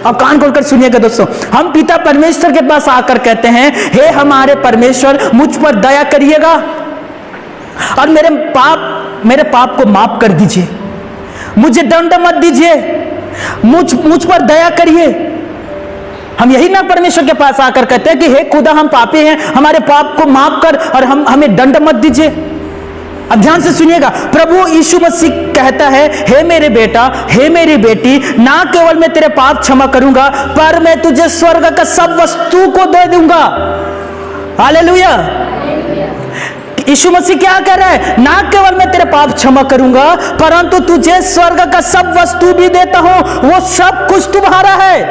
अब कान खोलकर सुनिएगा दोस्तों, हम पिता परमेश्वर के पास आकर कहते हैं हे हमारे परमेश्वर मुझ पर दया करिएगा और मेरे पाप को माफ कर दीजिए, मुझे दंड मत दीजिए, मुझ पर दया करिए। हम यही ना परमेश्वर के पास आकर कहते हैं कि हे खुदा हम पापी हैं, हमारे पाप को माफ कर और हमें दंड मत दीजिए। अब ध्यान से सुनिएगा, प्रभु यीशु मसीह कहता है हे मेरे बेटा, हे मेरी बेटी, ना केवल मैं तेरे पाप क्षमा करूंगा पर मैं तुझे स्वर्ग का सब वस्तु को दे दूंगा। हालेलुया। यीशु मसीह क्या कह रहा है? ना केवल मैं तेरे पाप क्षमा करूंगा परंतु तुझे स्वर्ग का सब वस्तु भी देता हूं, वो सब कुछ तुम्हारा है।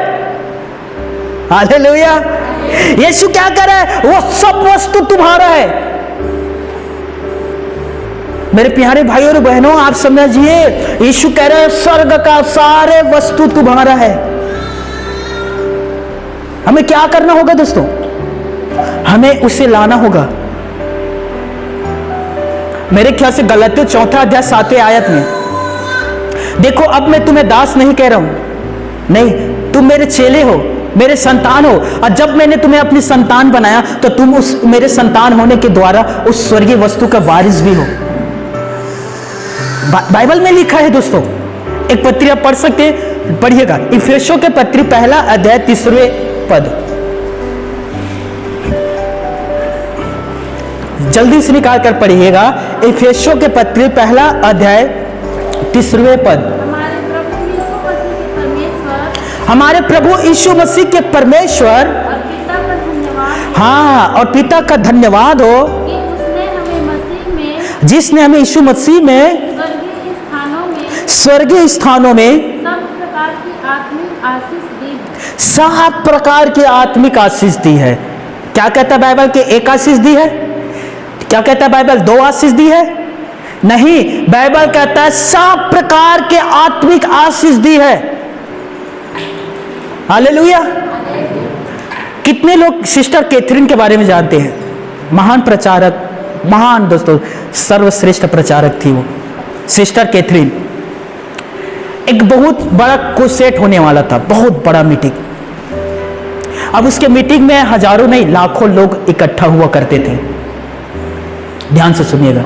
हालेलुया। यीशु क्या कह रहा है? वो सब वस्तु तुम्हारा है। मेरे प्यारे भाइयों और बहनों, आप समझिए, यीशु कह रहे हैं स्वर्ग का सारे वस्तु तुम्हारा है। हमें क्या करना होगा दोस्तों? हमें उसे लाना होगा। मेरे ख्याल से गलातियों 4 अध्याय 7 आयत में, देखो अब मैं तुम्हें दास नहीं कह रहा हूं, नहीं, तुम मेरे चेले हो, मेरे संतान हो, और जब मैंने तुम्हें अपनी संतान बनाया तो तुम उस मेरे संतान होने के द्वारा उस स्वर्गीय वस्तु का वारिस भी हो। बाइबल में लिखा है दोस्तों, एक पत्री आप पढ़ सकते, पढ़िएगा, इफिसियों के पत्री 1 अध्याय 3 पद, जल्दी से निकाल कर पढ़िएगा। इफिसियों के पत्री 1 अध्याय 3 पद। हमारे प्रभु यीशु मसीह के परमेश्वर और पिता का धन्यवाद हाँ, और पिता का धन्यवाद हो कि उसने हमें मसीह में जिसने हमें यीशु मसीह में स्वर्गीय स्थानों में स्वर्गीय स्थानों में सब प्रकार की आत्मिक आशीष दी है। 7 प्रकार की आत्मिक आशीष दी है। क्या कहता है बाइबल के? 1 आशीष दी है? क्या कहता है बाइबल? 2 आशीष दी है? नहीं, बाइबल कहता है 7 प्रकार के आत्मिक आशीष दी है। हालेलुया। कितने लोग सिस्टर कैथरीन के बारे में जानते हैं? महान प्रचारक, महान दोस्तों, सर्वश्रेष्ठ प्रचारक थी वो सिस्टर कैथरीन। एक बहुत बड़ा क्रूसेड होने वाला था, बहुत बड़ा मीटिंग। अब उसके मीटिंग में हजारों नहीं लाखों लोग इकट्ठा हुआ करते थे। ध्यान से सुनिएगा।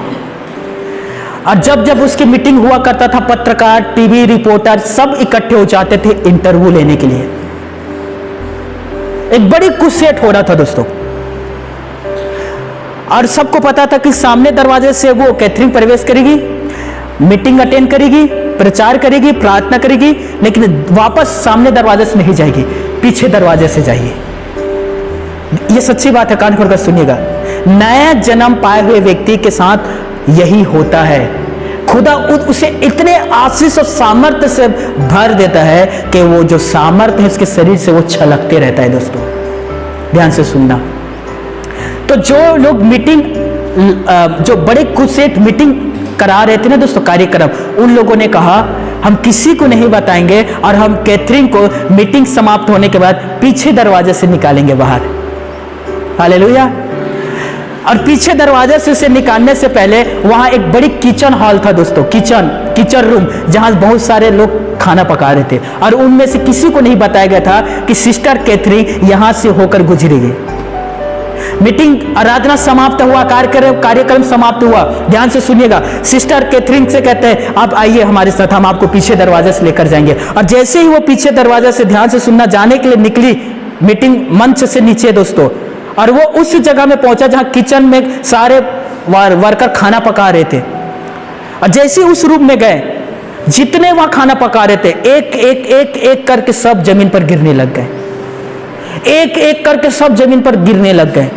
और जब जब उसकी मीटिंग हुआ करता था, पत्रकार, टीवी रिपोर्टर सब इकट्ठे हो जाते थे इंटरव्यू लेने के लिए। एक बड़ी क्रूसेड हो रहा था दोस्तों, और सबको पता था कि सामने दरवाजे से वो कैथरीन प्रवेश करेगी, मीटिंग अटेंड करेगी, प्रचार करेगी, प्रार्थना करेगी, लेकिन वापस सामने दरवाजे से नहीं जाएगी, पीछे दरवाजे से जाएगी। ये सच्ची बात है, कान खोलकर सुनिएगा। नया जन्म पाए हुए व्यक्ति के साथ यही होता है। खुदा उसे इतने आशीष और सामर्थ्य से भर देता है कि वो जो सामर्थ्य है उसके शरीर से वो छलकते रहता है दोस्तों। ध्यान से सुनना। तो जो लोग मीटिंग, जो बड़े क्रूसेड मीटिंग करा रहे थे ना दोस्तों, कार्यक्रम, उन लोगों ने कहा हम किसी को नहीं बताएंगे और हम कैथरीन को मीटिंग समाप्त होने के बाद पीछे दरवाजे से निकालेंगे बाहर। हालेलुया। और पीछे दरवाजे से उसे निकालने से पहले वहां एक बड़ी किचन हॉल था दोस्तों, किचन रूम, जहां बहुत सारे लोग खाना पका रहे थे, और उनमें से किसी को नहीं बताया गया था कि सिस्टर कैथरीन यहां से होकर गुजरेगी। मीटिंग, आराधना समाप्त हुआ, कार्यक्रम समाप्त हुआ। ध्यान से सुनिएगा। सिस्टर कैथरीन से कहते हैं आप आइए हमारे साथ, हम आपको पीछे दरवाजे से लेकर जाएंगे। और जैसे ही वो पीछे दरवाजे से, ध्यान से सुनना, जाने के लिए निकली मीटिंग मंच से नीचे दोस्तों, और वो उस जगह में पहुंचा जहां किचन में सारे वर्कर खाना पका रहे थे। और जैसे उस रूम में गए, जितने वहां खाना पका रहे थे, एक एक एक एक करके सब जमीन पर गिरने लग गए, एक एक करके सब जमीन पर गिरने लग गए।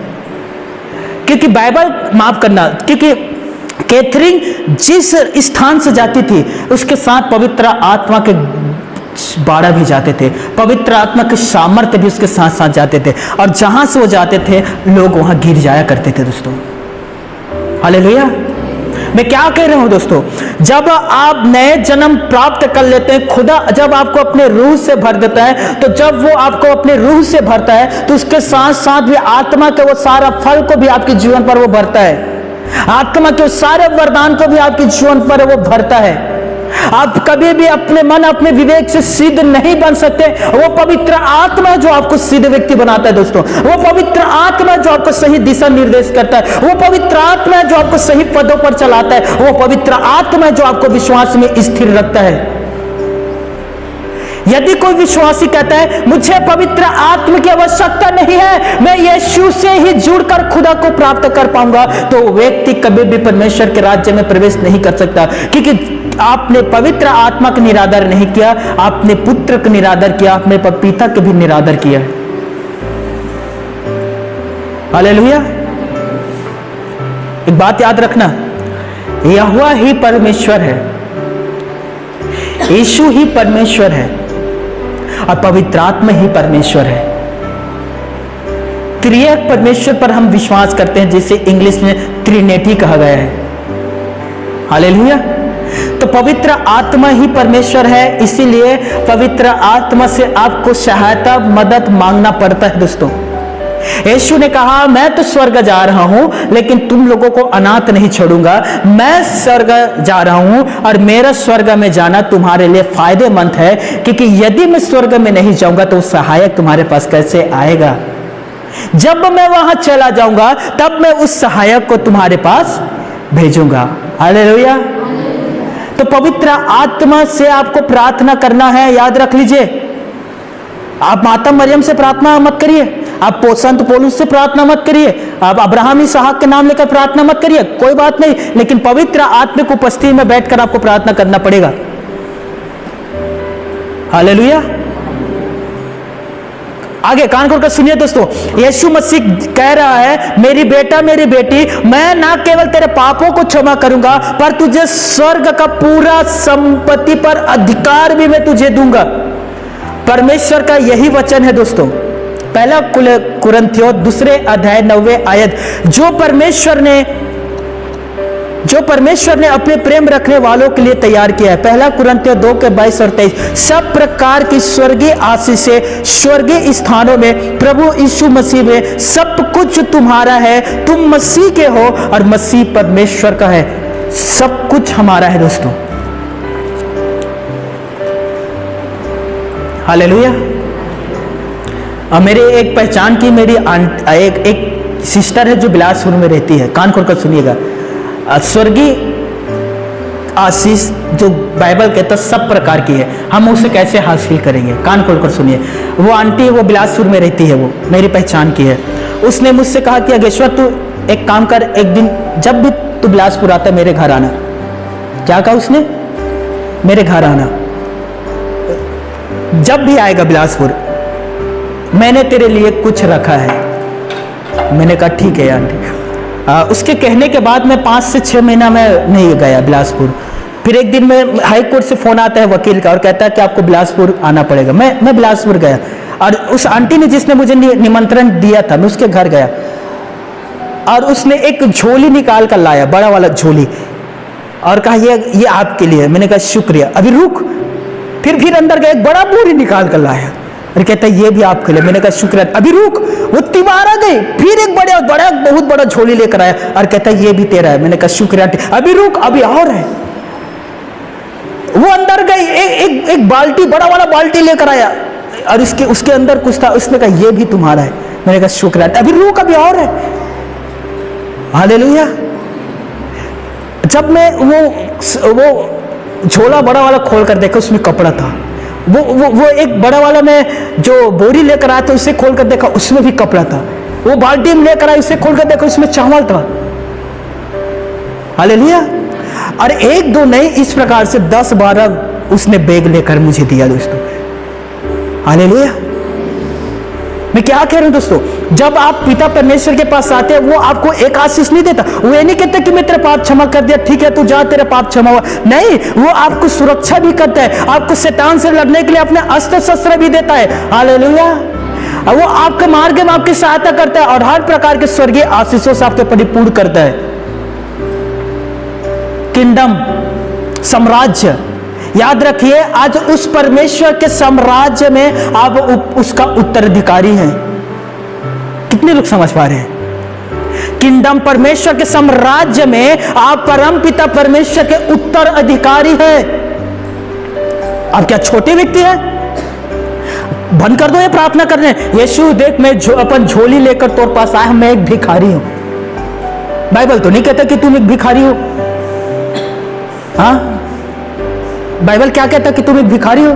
क्योंकि बाइबल, माफ करना, क्योंकि कैथरीन जिस स्थान से जाती थी उसके साथ पवित्र आत्मा के बाड़ा भी जाते थे, पवित्र आत्मा के सामर्थ्य भी उसके साथ साथ जाते थे, और जहां से वो जाते थे लोग वहां गिर जाया करते थे दोस्तों। हालेलुया। मैं क्या कह रहा हूं दोस्तों? जब आप नए जन्म प्राप्त कर लेते हैं, खुदा जब आपको अपने रूह से भर देता है, तो जब वो आपको अपने रूह से भरता है तो उसके साथ साथ भी आत्मा के वो सारा फल को भी आपके जीवन पर वो भरता है। आत्मा के सारे वरदान को भी आपके जीवन पर वो भरता है। आप कभी भी अपने मन, अपने विवेक से सिद्ध नहीं बन सकते। वो पवित्र आत्मा जो आपको सिद्ध व्यक्ति बनाता है दोस्तों, वो पवित्र आत्मा जो आपको सही दिशा निर्देश करता है, वो पवित्र आत्मा जो आपको सही पदों पर चलाता है, वो पवित्र आत्मा जो आपको विश्वास में स्थिर रखता है। यदि कोई विश्वासी कहता है मुझे पवित्र आत्मा की आवश्यकता नहीं है, मैं यीशु से ही जुड़कर खुदा को प्राप्त कर पाऊंगा, तो व्यक्ति कभी भी परमेश्वर के राज्य में प्रवेश नहीं कर सकता। क्योंकि आपने पवित्र आत्मा का निरादर नहीं किया, आपने पुत्र का निरादर किया, आपने पिता का भी निरादर किया। हालेलुया। एक बात याद रखना, यहोवा ही परमेश्वर है, यीशु ही परमेश्वर है, और पवित्र आत्मा ही परमेश्वर है। त्रिएक परमेश्वर पर हम विश्वास करते हैं, जिसे इंग्लिश में ट्रिनिटी कहा गया है। हालेलुया। तो पवित्र आत्मा ही परमेश्वर है, इसीलिए पवित्र आत्मा से आपको सहायता मदद मांगना पड़ता है दोस्तों। यीशु ने कहा मैं तो स्वर्ग जा रहा हूं लेकिन तुम लोगों को अनाथ नहीं छोड़ूंगा। मैं स्वर्ग जा रहा हूं और मेरा स्वर्ग में जाना तुम्हारे लिए फायदेमंद है, क्योंकि यदि मैं स्वर्ग में नहीं जाऊंगा तो सहायक तुम्हारे पास कैसे आएगा। जब मैं वहां चला जाऊंगा तब मैं उस सहायक को तुम्हारे पास भेजूंगा। हालेलुया। तो पवित्र आत्मा से आपको प्रार्थना करना है, याद रख लीजिए। आप माता मरियम से प्रार्थना मत करिए, आप संत पौलुस से प्रार्थना मत करिए, आप अब्राहम इसहाक के नाम लेकर प्रार्थना मत करिए, कोई बात नहीं, लेकिन पवित्र आत्मिक उपस्थिति में बैठकर आपको प्रार्थना करना पड़ेगा। हालेलुया। आगे कान खोलकर सुनिए दोस्तों, यीशु मसीह कह रहा है मेरी बेटा मेरी बेटी, मैं ना केवल तेरे पापों को क्षमा करूंगा पर तुझे स्वर्ग का पूरा संपत्ति पर अधिकार भी मैं तुझे दूंगा। परमेश्वर का यही वचन है दोस्तों। पहला कुरिन्थियों 2 अध्याय 9 आयत, जो परमेश्वर ने अपने प्रेम रखने वालों के लिए तैयार किया है। पहला कुरिन्थियों 2 के 22 और 23, सब प्रकार की स्वर्गीय आशीष से स्वर्गीय स्थानों में प्रभु यीशु मसीह में सब कुछ तुम्हारा है, तुम मसीह के हो और मसीह परमेश्वर का है। सब कुछ हमारा है दोस्तों। हालेलुया। मेरे एक पहचान की मेरी एक सिस्टर है जो बिलासपुर में रहती है। कान खोलकर सुनिएगा, स्वर्गीय आशीष जो बाइबल कहता सब प्रकार की है, हम उसे कैसे हासिल करेंगे। कान खोलकर सुनिए। वो आंटी वो बिलासपुर में रहती है, वो मेरी पहचान की है। उसने मुझसे कहा कि अगेश्वर तू एक काम कर, एक दिन जब भी तू बिलासपुर आता है मेरे घर आना। क्या कहा उसने? मेरे घर आना। जब भी आएगा बिलासपुर मैंने तेरे लिए कुछ रखा है। मैंने कहा ठीक है आंटी। उसके कहने के बाद मैं 5 से 6 महीना में नहीं गया बिलासपुर। फिर एक दिन में हाई कोर्ट से फोन आता है वकील का और कहता है कि आपको बिलासपुर आना पड़ेगा। मैं बिलासपुर गया और उस आंटी ने जिसने मुझे निमंत्रण दिया था मैं उसके घर गया और उसने एक झोली निकाल कर लाया, बड़ा वाला झोली, और कहा ये आपके लिए। मैंने कहा शुक्रिया, अभी रुक। फिर अंदर गया, एक बड़ा बोरी निकाल कर लाया और कहता है ये भी आपके लिए। मैंने कहा शुक्रिया, अभी रुक। वो तिवारा गई, फिर एक बहुत बड़ा झोली लेकर आया और कहता है ये भी तेरा है। मैंने कहा शुक्रिया, अभी रुक, अभी और है। वो अंदर गई, एक बाल्टी, बड़ा वाला बाल्टी लेकर आया और उसके अंदर कुछ था। उसने कहा ये भी तुम्हारा है। मैंने कहा शुक्रिया, अभी रुक, अभी और है। हालेलुया। जब मैं वो झोला बड़ा वाला खोल कर देखा उसमें कपड़ा था। वो एक बड़ा वाला में जो बोरी लेकर आया था उसे खोल कर देखा उसमें भी कपड़ा था। वो बाल्टी में लेकर आया उसे खोल कर देखा उसमें चावल था। हालेलुया। और 1-2 नहीं, इस प्रकार से 10-12 उसने बैग लेकर मुझे दिया दोस्तों। हालेलुया। मैं क्या कह रहा हूं दोस्तों, जब आप पिता परमेश्वर के पास आते हैं वो आपको एक आशीष नहीं देता। वो ये नहीं कहता कि मैं तेरा पाप क्षमा कर दिया, ठीक है तू जा, तेरा पाप क्षमा हुआ। नहीं, वो आपको सुरक्षा भी करता है, आपको शैतान से लड़ने के लिए अपने अस्त्र शस्त्र भी देता है। हालेलुया। वो आपके मार्ग में आपकी सहायता करता है और हर प्रकार के स्वर्गीय आशीषों से आपको परिपूर्ण करता है। किंगडम, साम्राज्य, याद रखिए आज उस परमेश्वर के साम्राज्य में आप उसका उत्तराधिकारी हैं। कितने लोग समझ पा रहे हैं? किंगडम, परमेश्वर के साम्राज्य में आप परम पिता परमेश्वर के उत्तराधिकारी हैं। आप क्या छोटे व्यक्ति हैं? बंद कर दो ये प्रार्थना करने। यीशु देख, मैं अपन झोली लेकर तोर पास आया, मैं एक भिखारी हूं। बाइबल तो नहीं कहता कि तुम एक भिखारी हो। हाँ, बाइबल क्या कहता कि तुम एक भिखारी हो?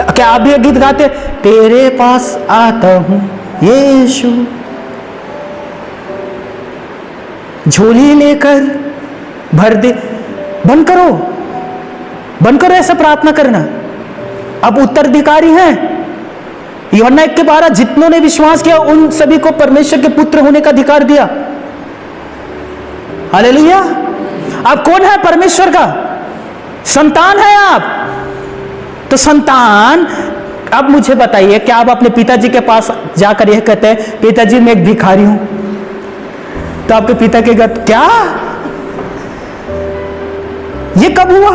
क्या आप भी एक गीत गाते, तेरे पास आता हूं यीशु झोली लेकर भर दे। बंद करो ऐसा प्रार्थना करना। अब उत्तराधिकारी हैं। यूहन्ना 1:12, जितनों ने विश्वास किया उन सभी को परमेश्वर के पुत्र होने का अधिकार दिया। हालेलुया। आप कौन है? परमेश्वर का संतान है आप। तो संतान, अब मुझे बताइए, क्या आप अपने पिताजी के पास जाकर यह कहते हैं पिताजी मैं एक भिखारी हूं? तो आपके पिता के क्या ये कब हुआ?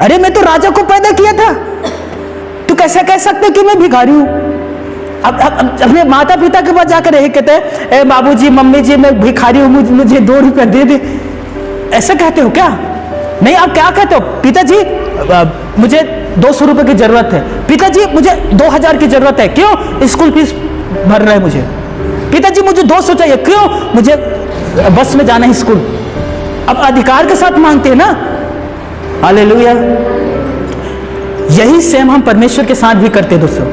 अरे मैं तो राजा को पैदा किया था, तू कैसे कह सकते कि मैं भिखारी हूं? अब अपने माता पिता के पास जाकर यही कहते हैं, बाबूजी मम्मी जी मैं भिखारी हूं, मुझे 2 रुपया दे दे। ऐसा कहते हो क्या? नहीं, आप क्या कहते हो? पिताजी मुझे 200 रुपए की जरूरत है। पिताजी मुझे 2000 की जरूरत है। क्यों? स्कूल फीस भर रहा है मुझे। पिताजी मुझे 200 चाहिए। क्यों? मुझे बस में जाना है स्कूल। अब अधिकार के साथ मांगते हैं ना। हालेलुया। यही सेम हम परमेश्वर के साथ भी करते हैं दोस्तों।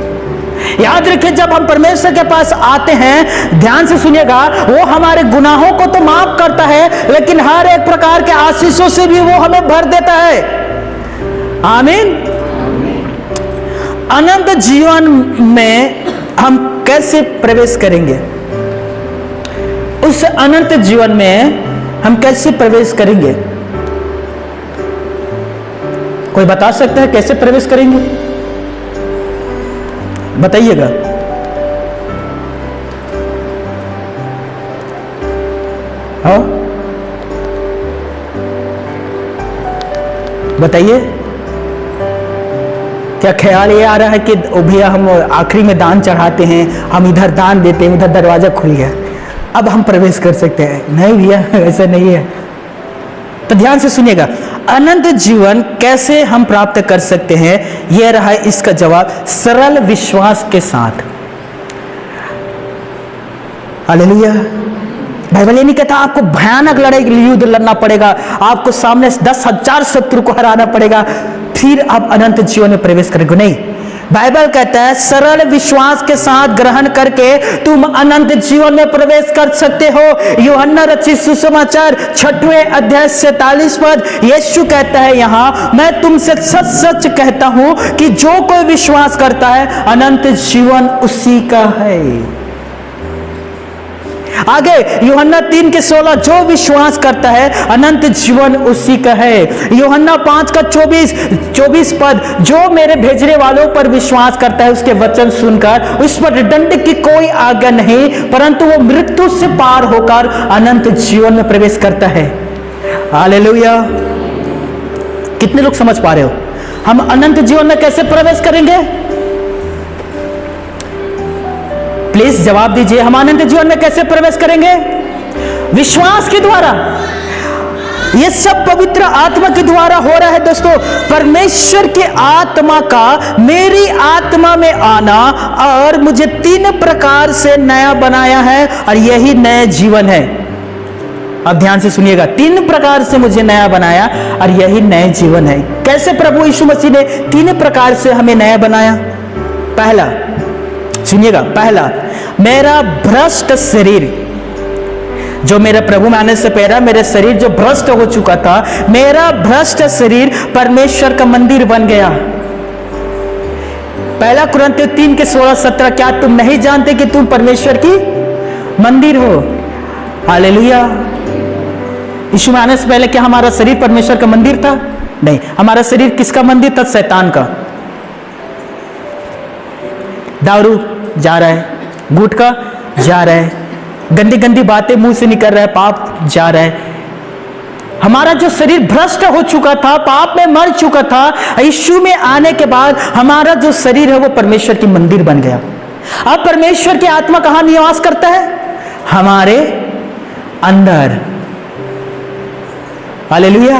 याद रखिए, जब हम परमेश्वर के पास आते हैं, ध्यान से सुनिएगा, वो हमारे गुनाहों को तो माफ करता है, लेकिन हर एक प्रकार के आशीषों से भी वो हमें भर देता है। आमीन। अनंत जीवन में हम कैसे प्रवेश करेंगे? उस अनंत जीवन में हम कैसे प्रवेश करेंगे? कोई बता सकता है कैसे प्रवेश करेंगे? बताइएगा। हाँ, बताइए। क्या ख्याल ये आ रहा है कि भैया हम आखिरी में दान चढ़ाते हैं, हम इधर दान देते हैं, उधर दरवाजा खुल गया, अब हम प्रवेश कर सकते हैं? नहीं भैया, ऐसा नहीं है। तो ध्यान से सुनिएगा, अनंत जीवन कैसे हम प्राप्त कर सकते हैं? यह रहा इसका जवाब, सरल विश्वास के साथ। हालेलुया। बाइबल ये नहीं कहता आपको भयानक लड़ाई युद्ध लड़ना पड़ेगा, आपको सामने 10,000 शत्रु को हराना पड़ेगा, फिर आप अनंत जीवन में प्रवेश करेंगे। नहीं, बाइबल कहता है सरल विश्वास के साथ ग्रहण करके तुम अनंत जीवन में प्रवेश कर सकते हो। यूहन्ना रचित सुसमाचार 6वें अध्याय 47 पद, यीशु कहता है यहां, मैं तुमसे सच सच कहता हूं कि जो कोई विश्वास करता है अनंत जीवन उसी का है। आगे यूहन्ना 3:16, जो विश्वास करता है अनंत जीवन उसी का है। यूहन्ना 5:24 पद, जो मेरे भेजने वालों पर विश्वास करता है उसके वचन सुनकर उस पर दंड की कोई आज्ञा नहीं, परंतु वो मृत्यु से पार होकर अनंत जीवन में प्रवेश करता है। हालेलुया। कितने लोग समझ पा रहे हो? हम अनंत जीवन में कैसे प्रवेश करेंगे? प्लीज जवाब दीजिए। हम अनंत जीवन में कैसे प्रवेश करेंगे? विश्वास के द्वारा। यह सब पवित्र आत्मा के द्वारा हो रहा है दोस्तों। परमेश्वर की आत्मा का मेरी आत्मा में आना और मुझे 3 प्रकार से नया बनाया है, और यही नया जीवन है। अब ध्यान से सुनिएगा, 3 प्रकार से मुझे नया बनाया और यही नया जीवन है। कैसे प्रभु यीशु मसीह ने 3 प्रकार से हमें नया बनाया? पहला, सुनिएगा, पहला, मेरा भ्रष्ट शरीर, जो मेरे प्रभु में आने से पहले मेरा शरीर जो भ्रष्ट हो चुका था, मेरा भ्रष्ट शरीर परमेश्वर का मंदिर बन गया। पहला कुरिन्थियों 3:16-17, क्या तुम नहीं जानते कि तुम परमेश्वर की मंदिर हो? हालेलुया। यीशु में आने से पहले क्या हमारा शरीर परमेश्वर का मंदिर था? नहीं। हमारा शरीर किसका मंदिर था? शैतान का। दारू जा रहा है, गुटखा जा रहा है, गंदी गंदी बातें मुंह से निकल रहा है, पाप जा रहा है। हमारा जो शरीर भ्रष्ट हो चुका था, पाप में मर चुका था, यीशु में आने के बाद हमारा जो शरीर है वो परमेश्वर की मंदिर बन गया। अब परमेश्वर की आत्मा कहां निवास करता है? हमारे अंदर। हालेलुया।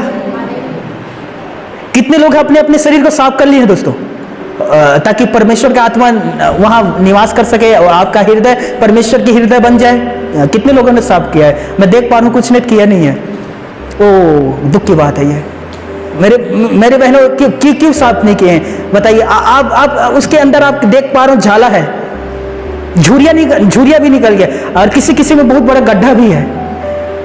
कितने लोग अपने अपने शरीर को साफ कर लिए हैं दोस्तों, ताकि परमेश्वर का आत्मा वहां निवास कर सके और आपका हृदय परमेश्वर की हृदय बन जाए? कितने लोगों ने साफ किया है? मैं देख पा रहा हूं कुछ ने किया नहीं है। ओ, दुख की बात है ये। मेरे बहनों क्यों साफ नहीं किए हैं? बताइए। आप उसके अंदर आप देख पा रहे हो झाला है, झुरिया भी निकल गया, और किसी में बहुत बड़ा गड्ढा भी है।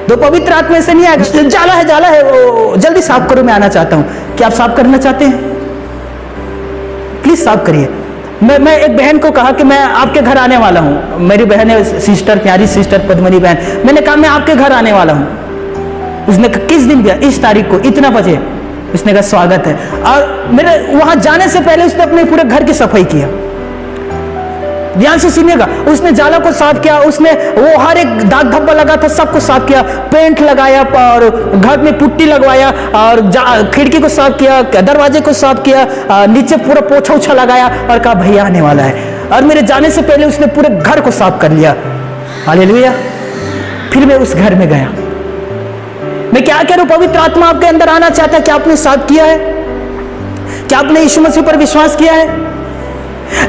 तो पवित्र आत्मा ऐसे नहीं आएगा, जाला है वो, जल्दी साफ करो, मैं आना चाहता हूं। क्या आप साफ करना चाहते हैं? प्लीज साफ करिए। मैं एक बहन को कहा कि मैं आपके घर आने वाला हूं। मेरी बहन है, सिस्टर, प्यारी सिस्टर पद्मनी बहन। मैंने कहा मैं आपके घर आने वाला हूं। उसने कहा किस दिन? गया इस तारीख को इतना बजे। उसने कहा स्वागत है। और मेरे वहां जाने से पहले उसने अपने पूरे घर की सफाई किया। ध्यान से सुनिएगा, उसने जाला को साफ किया, उसने वो हर एक दाग धब्बा लगा था सबको साफ किया, पेंट लगाया और घर में पुट्टी लगवाया और खिड़की को साफ किया, दरवाजे को साफ किया, नीचे पूरा पोछा उछा लगाया और कहा भैया आने वाला है। और मेरे जाने से पहले उसने पूरे घर को साफ कर लिया। हालेलुया। फिर मैं उस घर में गया। मैं क्या कह रहा हूं, पवित्र आत्मा आपके अंदर आना चाहता है। क्या आपने साफ किया है? क्या आपने यीशु मसीह पर विश्वास किया है?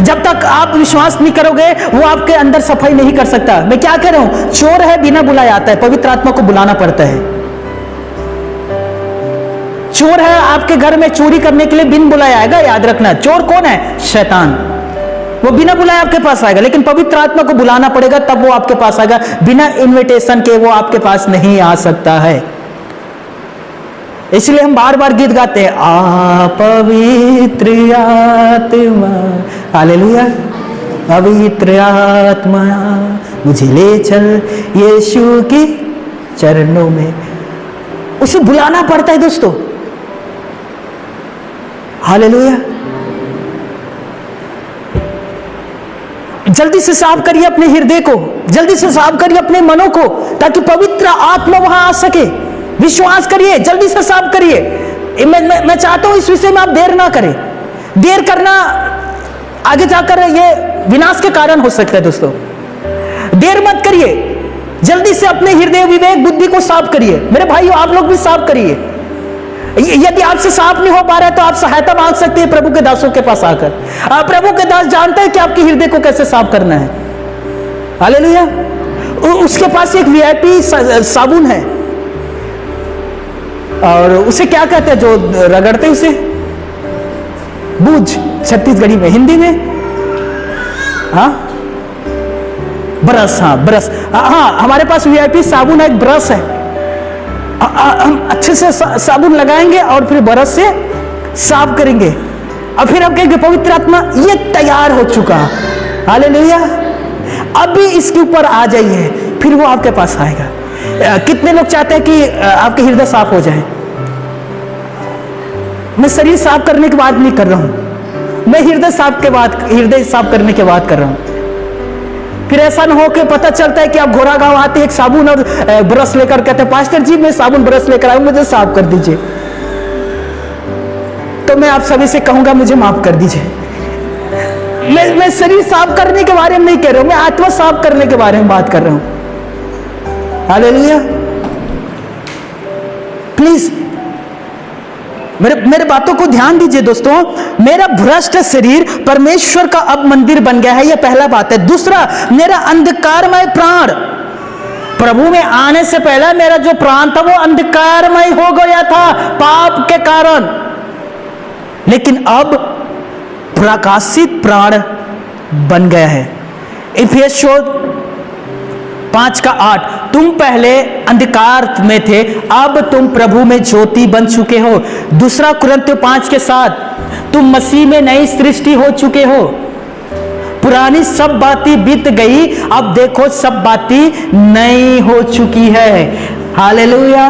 जब तक आप विश्वास नहीं करोगे वो आपके अंदर सफाई नहीं कर सकता। मैं क्या कह रहा हूं, चोर है बिना बुलाए आता है, पवित्र आत्मा को बुलाना पड़ता है। चोर है आपके घर में चोरी करने के लिए बिन बुलाए आएगा, याद रखना। चोर कौन है? शैतान। वो बिना बुलाए आपके पास आएगा, लेकिन पवित्र आत्मा को बुलाना पड़ेगा तब वो आपके पास आएगा। बिना इनविटेशन के वो आपके पास नहीं आ सकता है। इसलिए हम बार बार गीत गाते हैं, आ पवित्र आत्मा, हालेलुया, पवित्र आत्मा मुझे ले चल यीशु के चरणों में। उसे बुलाना पड़ता है दोस्तों। हालेलुया। जल्दी से साफ करिए अपने हृदय को, जल्दी से साफ करिए अपने मनों को, ताकि पवित्र आत्मा वहां आ सके। विश्वास करिए, जल्दी से साफ करिए। मैं चाहता हूं इस विषय में आप देर ना करें। देर करना आगे जाकर ये विनाश के कारण हो सकता है दोस्तों। देर मत करिए, जल्दी से अपने हृदय विवेक बुद्धि को साफ करिए। मेरे भाइयों आप लोग भी साफ करिए। यदि आपसे साफ नहीं हो पा रहा है तो आप सहायता मांग सकते हैं प्रभु के दासों के पास आकर। प्रभु के दास जानते हैं कि आपके हृदय को कैसे साफ करना है। हालेलुया। उसके पास एक वीआईपी साबुन है, और उसे क्या कहते हैं जो रगड़ते हैं उसे? बूझ, छत्तीसगढ़ी में, हिंदी में हाँ ब्रश। हाँ ब्रश। हाँ हमारे पास वीआईपी साबुन है, एक ब्रश है। हम अच्छे से साबुन लगाएंगे और फिर ब्रश से साफ करेंगे, और फिर हम कहेंगे पवित्र आत्मा ये तैयार हो चुका। हालेलुया। अभी इसके ऊपर आ जाइए, फिर वो आपके पास आएगा। कितने लोग चाहते हैं कि आपके हृदय साफ हो जाए? मैं शरीर साफ करने की बात नहीं कर रहा हूं, मैं हृदय साफ करने की बात कर रहा हूं। फिर ऐसा ना हो कि पता चलता है कि आप घोड़ा गांव आते एक साबुन और ब्रश लेकर कहते हैं पास्टर जी मैं साबुन ब्रश लेकर आऊं, मुझे साफ कर दीजिए। तो मैं आप सभी से कहूंगा मुझे माफ कर दीजिए। मैं शरीर साफ करने के बारे में नहीं कह रहा हूं, मैं आत्मा साफ करने के बारे में बात कर रहा हूं। हालेलुया। प्लीज मेरे बातों को ध्यान दीजिए दोस्तों। मेरा भ्रष्ट शरीर परमेश्वर का अब मंदिर बन गया है, यह पहला बात है। दूसरा, मेरा अंधकारमय प्राण, प्रभु में आने से पहले मेरा जो प्राण था वो अंधकारमय हो गया था पाप के कारण, लेकिन अब प्रकाशित प्राण बन गया है। इफिसियों 5:8, तुम पहले अंधकार में थे, अब तुम प्रभु में ज्योति बन चुके हो। दूसरा कुरिन्थियों 5:7, तुम मसीह में नई सृष्टि हो चुके हो, पुरानी सब बातें बीत गई, अब देखो सब बातें नई हो चुकी है। Hallelujah,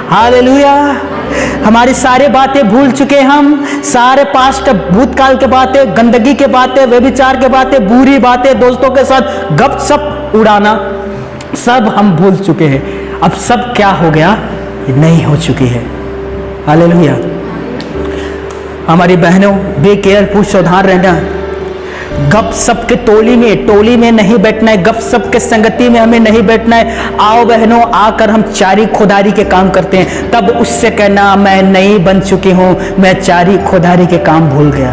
hallelujah. हमारी सारी बातें भूल चुके, हम सारे पास्ट भूतकाल के बातें, गंदगी के बातें, व्यभिचार के बातें, बुरी बातें, दोस्तों के साथ गपशप उड़ाना, सब हम भूल चुके हैं। अब सब क्या हो गया? नहीं हो चुकी है। हालेलुया। हमारी बहनों बी केयरफुल, सावधान रहना। गपशप के टोली में नहीं बैठना है, गपशप के संगति में हमें नहीं बैठना है। आओ बहनों, आकर हम चारी खुदारी के काम करते हैं, तब उससे कहना मैं नई बन चुकी हूं, मैं चारी खुदारी के काम भूल गया,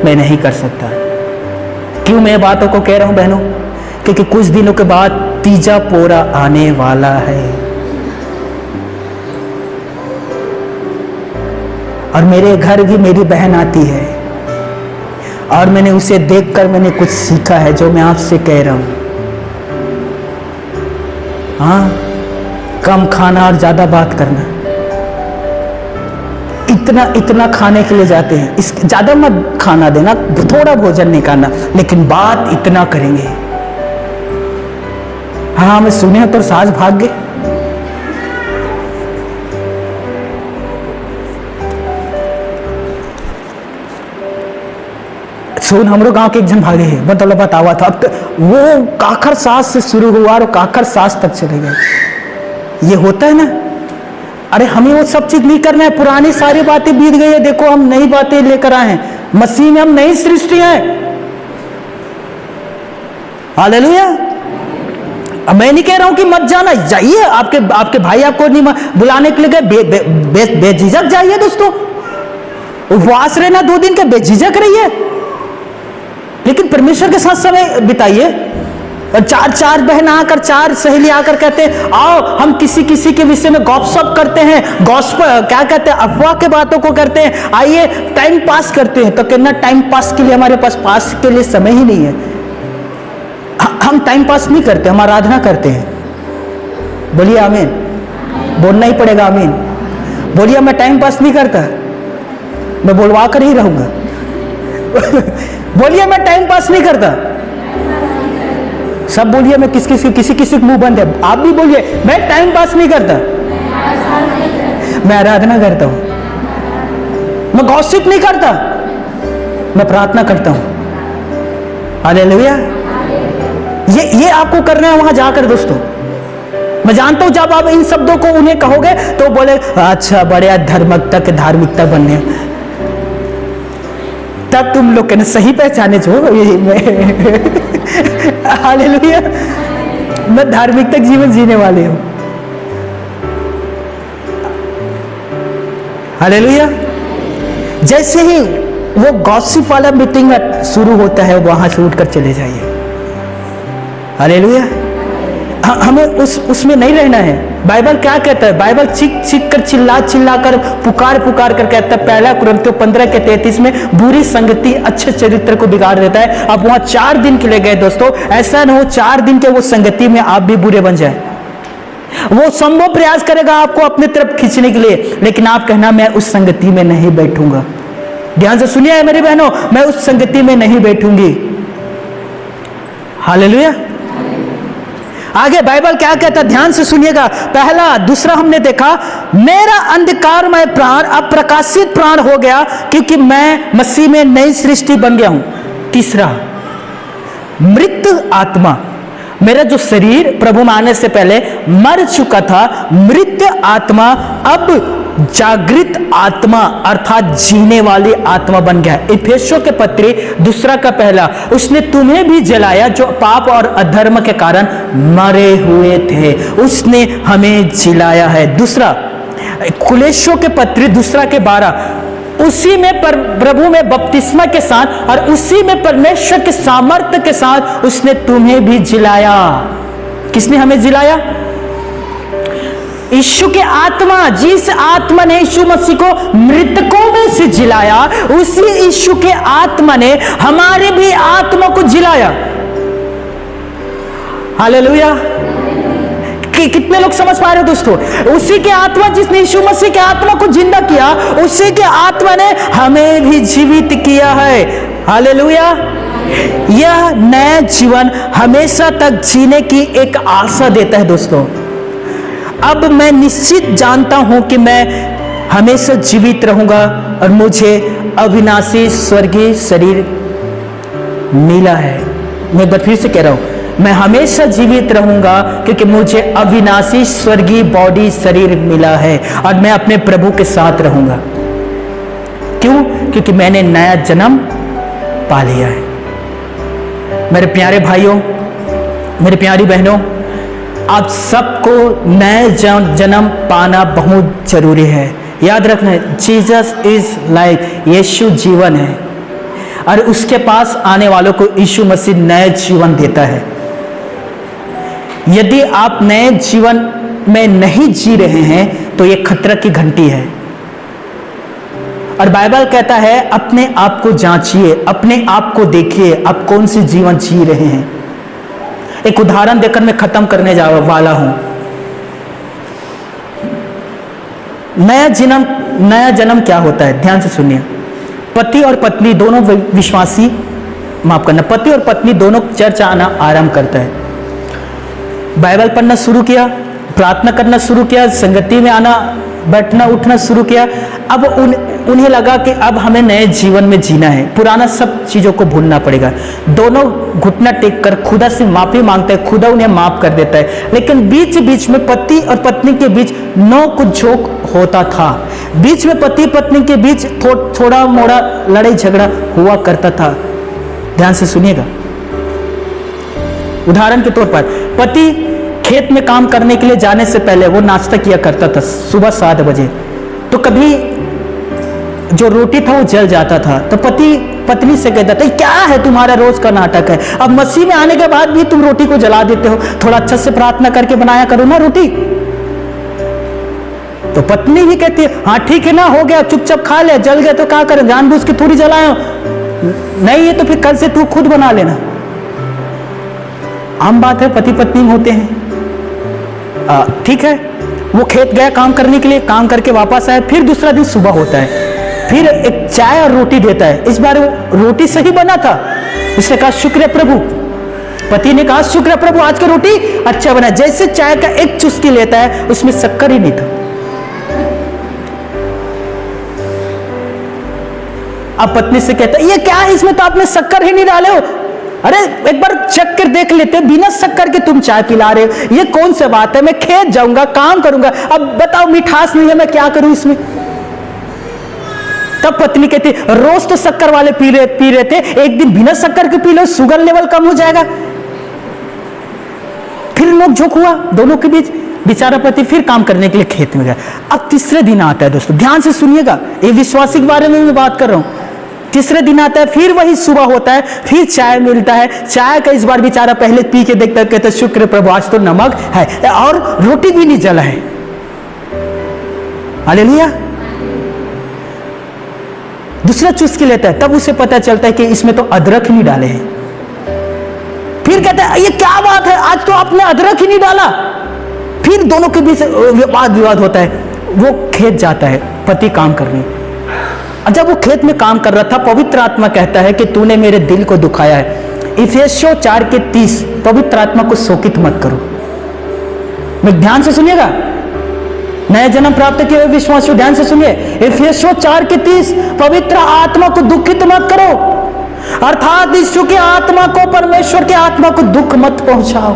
मैं नहीं कर सकता। क्यों मैं बातों को कह रहा हूं बहनों? क्योंकि कुछ दिनों के बाद तीजा पोरा आने वाला है, और मेरे घर भी मेरी बहन आती है, और मैंने उसे देखकर मैंने कुछ सीखा है जो मैं आपसे कह रहा हूं। हाँ, कम खाना और ज्यादा बात करना। इतना खाने के लिए जाते हैं, इस ज्यादा मत खाना देना, थोड़ा भोजन निकालना, लेकिन बात इतना करेंगे। हाँ मैं सुने तो साज भाग गए। सुन हमरो गांव के एक जन भागे है मतलब बतावा था। अब तो वो काखर सास से शुरू हुआ और काखर सास तक चले गए। ये होता है ना। अरे हमें वो सब चीज नहीं करना है। पुरानी सारी बातें बीत गई है, देखो हम नई बातें लेकर आए हैं। मसीह में हम नई सृष्टि हैं। हालेलुया। मैं नहीं कह रहा हूं कि मत जाना, जाइए। आपके भाई आपको नहीं बुलाने के लिए गए, बेझिझक जाइए दोस्तों। उपवास रहना 2 दिन के, बेझिझक रहिए, लेकिन परमेश्वर के साथ समय बिताइए। और चार बहन आकर, 4 सहेली आकर कहते हैं आओ हम किसी के विषय में गॉसिप करते हैं, गॉसिप क्या कहते हैं, अफवाह के बातों को करते हैं, आइए टाइम पास करते हैं। तो कहना टाइम पास के लिए हमारे पास के लिए समय ही नहीं है। हम टाइम पास नहीं करते, हम आराधना करते हैं। बोलिए आमीन। बोलना ही पड़ेगा आमीन। बोलिए मैं टाइम पास नहीं करता, मैं बोलवा कर ही रहूंगा। बोलिए मैं टाइम पास नहीं करता। सब बोलिए। मैं किसी मुंह बंद है, आप भी बोलिए मैं टाइम पास नहीं करता, मैं आराधना करता हूं, मैं गॉसिप नहीं करता, मैं प्रार्थना करता हूं। हालेलुया। ये आपको करना है वहां जाकर दोस्तों। मैं जानता हूं जब आप इन शब्दों को उन्हें कहोगे तो बोले अच्छा बड़े धार्मिकता बनने, तब तुम लोग कहना सही पहचाने जो हालेलुया, मैं धार्मिकता जीवन जीने वाले हूं। हालेलुया। जैसे ही वो गॉसिप वाला मीटिंग शुरू होता है वहां से उठकर चले जाइए। हालेलुया। हमें उसमें नहीं रहना है। बाइबल क्या कहता है? बाइबल चीख कर चिल्ला कर पुकार कर कहता है, 1 कुरिन्थियों 15:33 में बुरी संगति अच्छे चरित्र को बिगाड़ देता है। आप वहां 4 दिन के लिए गए दोस्तों, ऐसा ना हो 4 दिन के वो संगति में आप भी बुरे बन जाए। वो संभव प्रयास करेगा आपको अपनी तरफ खींचने के लिए, लेकिन आप कहना मैं उस संगति में नहीं बैठूंगा। ध्यान से सुनिए मेरी बहनों, मैं उस संगति में नहीं बैठूंगी। हालेलुया। आगे बाइबल क्या कहता है ध्यान से सुनिएगा। दूसरा हमने देखा, मेरा अंधकारमय प्राण अब प्रकाशित प्राण हो गया क्योंकि मैं मसीह में नई सृष्टि बन गया हूं। तीसरा, मृत आत्मा, मेरा जो शरीर प्रभु में आने से पहले मर चुका था, मृत आत्मा अब जागृत आत्मा अर्थात जीने वाली आत्मा बन गया। इफिसियों के पत्री 2:1, उसने तुम्हें भी जलाया जो पाप और अधर्म के कारण मरे हुए थे, उसने हमें जिलाया है। दूसरा, कुलेशियों के पत्री 2:12, उसी में प्रभु में बपतिस्मा के साथ और उसी में परमेश्वर के सामर्थ्य के साथ उसने तुम्हें भी जिलाया। किसने हमें जिलाया? यीशु के आत्मा, जिस आत्मा ने यीशु मसीह को मृतकों में से जिलाया, उसी यीशु के आत्मा ने हमारे भी आत्मा को जिलाया। हालेलुया। कितने लोग समझ पा रहे हो दोस्तों? उसी के आत्मा जिसने यीशु मसीह के आत्मा को जिंदा किया, उसी के आत्मा ने हमें भी जीवित किया है। हालेलुया। यह नया जीवन हमेशा तक जीने की एक आशा देता है दोस्तों। अब मैं निश्चित जानता हूं कि मैं हमेशा जीवित रहूंगा और मुझे अविनाशी स्वर्गीय शरीर मिला है। मैं एक बार फिर से कह रहा हूं, मैं हमेशा जीवित रहूंगा क्योंकि मुझे अविनाशी स्वर्गीय बॉडी शरीर मिला है और मैं अपने प्रभु के साथ रहूंगा। क्यों? क्योंकि मैंने नया जन्म पा लिया है। मेरे प्यारे भाइयों, मेरी प्यारी बहनों, आप सबको नए जन्म पाना बहुत जरूरी है। याद रखना, जीसस इज लाइफ, यीशु जीवन है और उसके पास आने वालों को यीशु मसीह नए जीवन देता है। यदि आप नए जीवन में नहीं जी रहे हैं तो यह खतरा की घंटी है। और बाइबल कहता है अपने आप को जांचिए, अपने आप को देखिए, आप कौन सी जीवन जी रहे हैं। एक उदाहरण देकर मैं खत्म करने जा वाला हूं। नया जन्म क्या होता है? ध्यान से सुनिए। पति और पत्नी दोनों विश्वासी, माफ करना, पति और पत्नी दोनों चर्च आना आरंभ करता है। बाइबल पढ़ना शुरू किया, प्रार्थना करना शुरू किया, संगति में आना बैठना उठना शुरू किया। अब उन्हें लगा कि अब हमें नए जीवन में जीना है, पुराना सब चीज़ों को भूलना पड़ेगा। दोनों घुटना टेक कर खुदा से माफ़ी मांगते हैं, खुदा उन्हें माफ़ कर देता है। लेकिन बीच बीच में पति और पत्नी के बीच नोक झोंक होता था, बीच में पति पत्नी के बीच थोड़ा मोड़ा लड़ाई झगड़ा हुआ करता था। ध्यान से सुनिएगा। उदाहरण के तौर पर पति खेत में काम करने के लिए जाने से पहले वो नाश्ता किया करता था सुबह 7 बजे, तो कभी जो रोटी था वो जल जाता था, तो पति पत्नी से कहता था क्या है तुम्हारा रोज का नाटक है, अब मसीह में आने के बाद भी तुम रोटी को जला देते हो, थोड़ा अच्छा से प्रार्थना करके बनाया करो ना रोटी। तो पत्नी भी कहती है हाँ ठीक है ना, हो गया चुपचाप खा ले, जल गया तो क्या करें, जानबूझ के थोड़ी जलाए, नहीं है तो फिर कल से तू खुद बना लेना। आम बात है, पति पत्नी होते हैं। ठीक है, वो खेत गया काम करने के लिए, काम करके वापस आया, फिर दूसरा दिन सुबह होता है, फिर एक चाय और रोटी देता है। इस बार वो रोटी सही बना था, उसने कहा शुक्र है प्रभु। पति ने कहा शुक्र है प्रभु, आज का रोटी अच्छा बना। जैसे चाय का एक चुस्की लेता है उसमें शक्कर ही नहीं था। अब पत्नी से कहता है ये क्या है, इसमें तो आपने शक्कर ही नहीं डाले हो, अरे एक बार चेक कर देख लेते, बिना शक्कर के तुम चाय पिला रहे हो, ये कौन सी बात है, मैं खेत जाऊंगा काम करूंगा, अब बताओ मिठास नहीं है मैं क्या करूं इसमें। तब पत्नी कहती रोज तो शक्कर वाले पी रहे थे, एक दिन बिना शक्कर के पी लो, शुगर लेवल कम हो जाएगा। फिर नोक-झोंक हुआ दोनों के बीच, बेचारा पति फिर काम करने के लिए खेत में गया। अब तीसरे दिन आता है, दोस्तों ध्यान से सुनिएगा, ये विश्वासी के बारे में मैं बात कर रहा हूं। तीसरे दिन आता है, फिर वही सुबह होता है, फिर चाय मिलता है, चाय का इस बार बेचारा पहले पी के देखता है, कहता है शुक्र प्रभु आज तो नमक है और रोटी भी नहीं जला है। हालेलुया। दूसरा चुस्की लेता है, तब उसे पता चलता है कि इसमें तो अदरक ही नहीं डाले हैं। फिर कहता है ये क्या बात है, आज तो आपने अदरक ही नहीं डाला। फिर दोनों के बीच वाद विवाद होता है। वो खेत जाता है पति काम करने, जब वो खेत में काम कर रहा था पवित्र आत्मा कहता है कि तूने मेरे दिल को दुखाया है। इफिसियों 4:30, पवित्र आत्मा को शोकित मत करो। मैं ध्यान से सुनिएगा, नया जन्म प्राप्त किए हुए विश्वासियों ध्यान से सुनिए। इफिसियों 4:30, पवित्र आत्मा को दुखित मत करो, अर्थात यीशु की आत्मा को, परमेश्वर की आत्मा को दुख मत पहुंचाओ।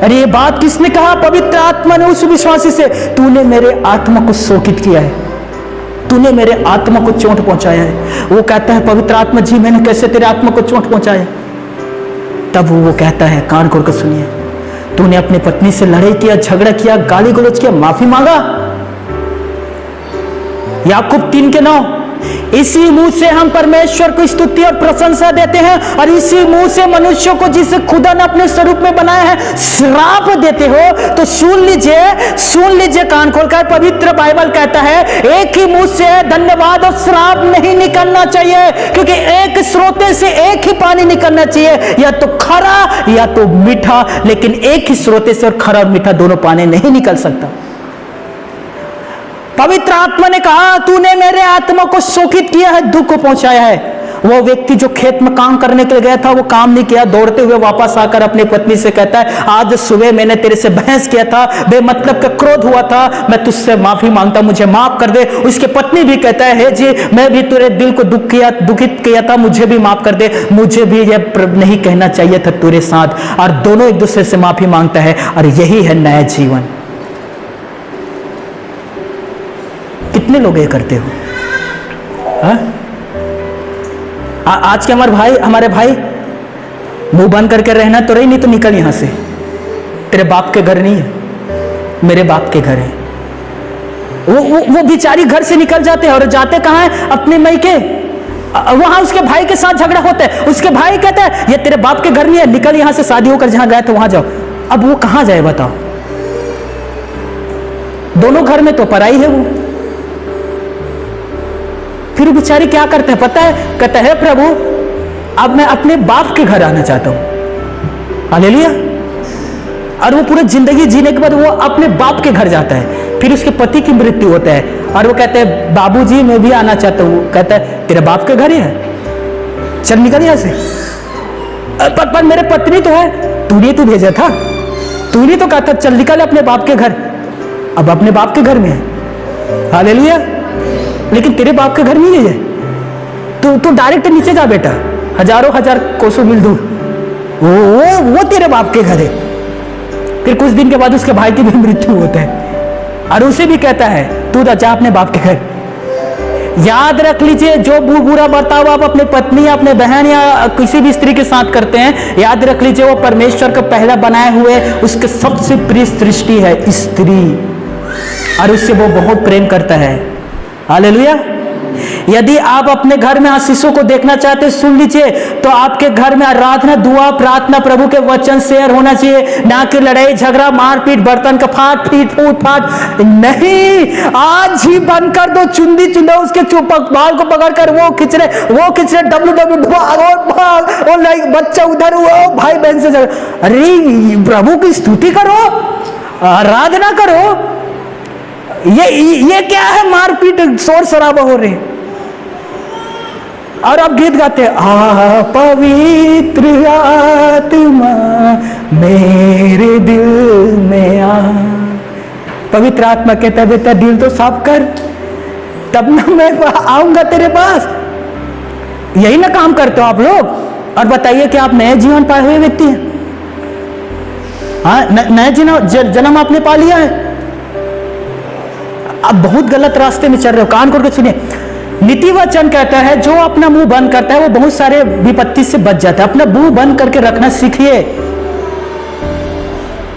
अरे ये बात किसने कहा? पवित्र आत्मा ने उस विश्वासी से, तूने मेरे आत्मा को शोकित किया है, तूने मेरे आत्मा को चोट पहुंचाया है। वो कहता है पवित्र आत्मा जी मैंने कैसे तेरे आत्मा को चोट पहुंचाया? तब वो कहता है, कान खोल कर सुनिए, तूने अपनी पत्नी से लड़ाई किया, झगड़ा किया, गाली गलौज किया, माफी मांगा। याकूब 3:9, इसी मुंह से हम परमेश्वर को स्तुति और प्रशंसा देते हैं और इसी मुंह से मनुष्यों को जिसे खुदा ने अपने स्वरूप में बनाया है श्राप देते हो। तो सुन लीजिए कान खोलकर, पवित्र बाइबल कहता है एक ही मुंह से धन्यवाद और श्राप नहीं निकलना चाहिए, क्योंकि एक स्रोते से एक ही पानी निकलना चाहिए, या तो खरा या तो मीठा, लेकिन एक ही स्रोते से और खरा और मीठा दोनों पानी नहीं निकल सकता। पवित्र आत्मा ने कहा तूने मेरे आत्मा को शोकित किया है, दुख को पहुंचाया है। वो व्यक्ति जो खेत में काम करने के लिए गया था वो काम नहीं किया, दौड़ते हुए वापस आकर अपनी पत्नी से कहता है आज सुबह मैंने तेरे से बहस किया था, बेमतलब का क्रोध हुआ था, मैं तुझसे माफी मांगता, मुझे माफ कर दे। उसके पत्नी भी कहता है जी मैं भी तेरे दिल को दुखित किया था, मुझे भी माफ कर दे, मुझे भी यह नहीं कहना चाहिए था तेरे साथ। और दोनों एक दूसरे से माफी मांगता है, और यही है नया जीवन। कितने लोग ये करते हो? आज के हमारे भाई मुंह बंद करके रहना तो रही, नहीं तो निकल यहां से, तेरे बाप के घर नहीं है, मेरे बाप के घर है। वो बेचारी घर से निकल जाते हैं और जाते कहां है? अपने मैके। वहां उसके भाई के साथ झगड़ा होता है, उसके भाई कहता है ये तेरे बाप के घर नहीं है, निकल यहां से, शादी होकर जहां गया तो वहां जाओ। अब वो कहां जाए बताओ? दोनों घर में तो पराई है वो। फिर बेचारी क्या करते हैं पता है? कहता है प्रभु अब मैं अपने बाप के घर आना चाहता हूं। हालेलुया। और वो पूरी जिंदगी जीने के बाद वो अपने बाप के घर जाता है। फिर उसके पति की मृत्यु होता है और वो कहते हैं बाबूजी मैं भी आना चाहता हूं। कहता है तेरे बाप के घर ही है, चल निकल यहां से। पर मेरे पत्नी तो है, तूने तो भेजा था, तूने तो कहा था चल निकल अपने बाप के घर। अब अपने बाप के घर में है। हालेलुया। लेकिन तेरे बाप के घर नहीं है ये। तू डायरेक्ट नीचे जा बेटा, हजारों हजार कोसों मील दूर, वो तेरे बाप के घर है। फिर कुछ दिन के बाद उसके भाई की भी मृत्यु होता है और उसे भी कहता है तू जा अपने बाप के घर। याद रख लीजिए, जो बुरा बर्ताव आप अपने पत्नी या अपने बहन या किसी भी स्त्री के साथ करते हैं, याद रख लीजिए वो परमेश्वर का पहला बनाए हुए उसके सबसे प्रिय सृष्टि है स्त्री, और उससे वो बहुत प्रेम करता है। हालेलुया। यदि आप अपने घर में आशीषों को देखना चाहते हैं, सुन लीजिए, तो आपके घर में आराधना, दुआ, प्रार्थना, प्रभु के वचन शेयर होना चाहिए, ना कि लड़ाई झगड़ा, मारपीट, बर्तन का फाट फूट फाट नहीं। आज ही बंद कर दो, चुंदी चुंदा उसके बाल को पकड़ कर वो खींच रहे डब्ल्यू बच्चा उधर, वो भाई बहन से झगड़ा। अरे प्रभु की स्तुति करो, आराधना करो। ये क्या है, मारपीट, शोर शराबा हो रहे, और आप गीत गाते हैं, पवित्र आत्मा मेरे दिल में आ। पवित्र आत्मा कहता है बेटा दिल तो साफ कर, तब ना मैं आऊंगा तेरे पास। यही ना काम करते हो आप लोग। और बताइए कि आप नए जीवन पाए हुए व्यक्ति हैं? हाँ, नया जन्म आपने पा लिया है। आप बहुत गलत रास्ते में चल रहे हो। कान खोल के सुनिए, नीति वचन कहता है जो अपना मुंह बंद करता है वो बहुत सारे विपत्ति से बच जाता है। अपना मुंह बंद करके रखना सीखिए।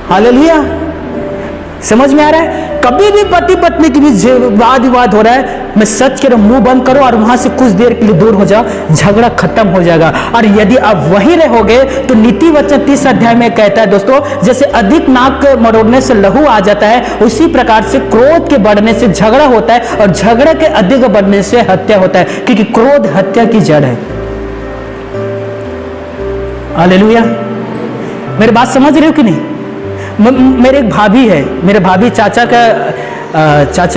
हालेलुया। समझ में आ रहा है? कभी भी पति पत्नी के बीच वाद विवाद हो रहा है, मैं सच कह रहा हूं, मुंह बंद करो और वहां से कुछ देर के लिए दूर हो जाओ, झगड़ा खत्म हो जाएगा। और यदि आप वहीं रहोगे तो नीति वचन 30 अध्याय में कहता है दोस्तों, जैसे अधिक नाक मरोड़ने से लहू आ जाता है, उसी प्रकार से क्रोध के बढ़ने से झगड़ा होता है, और झगड़ा के अधिक बढ़ने से हत्या होता है, क्योंकि क्रोध हत्या की जड़ है। हालेलुया। मेरी बात समझ रहे हो कि नहीं? मेरे एक भाभी है, मेरे भाभी चाचा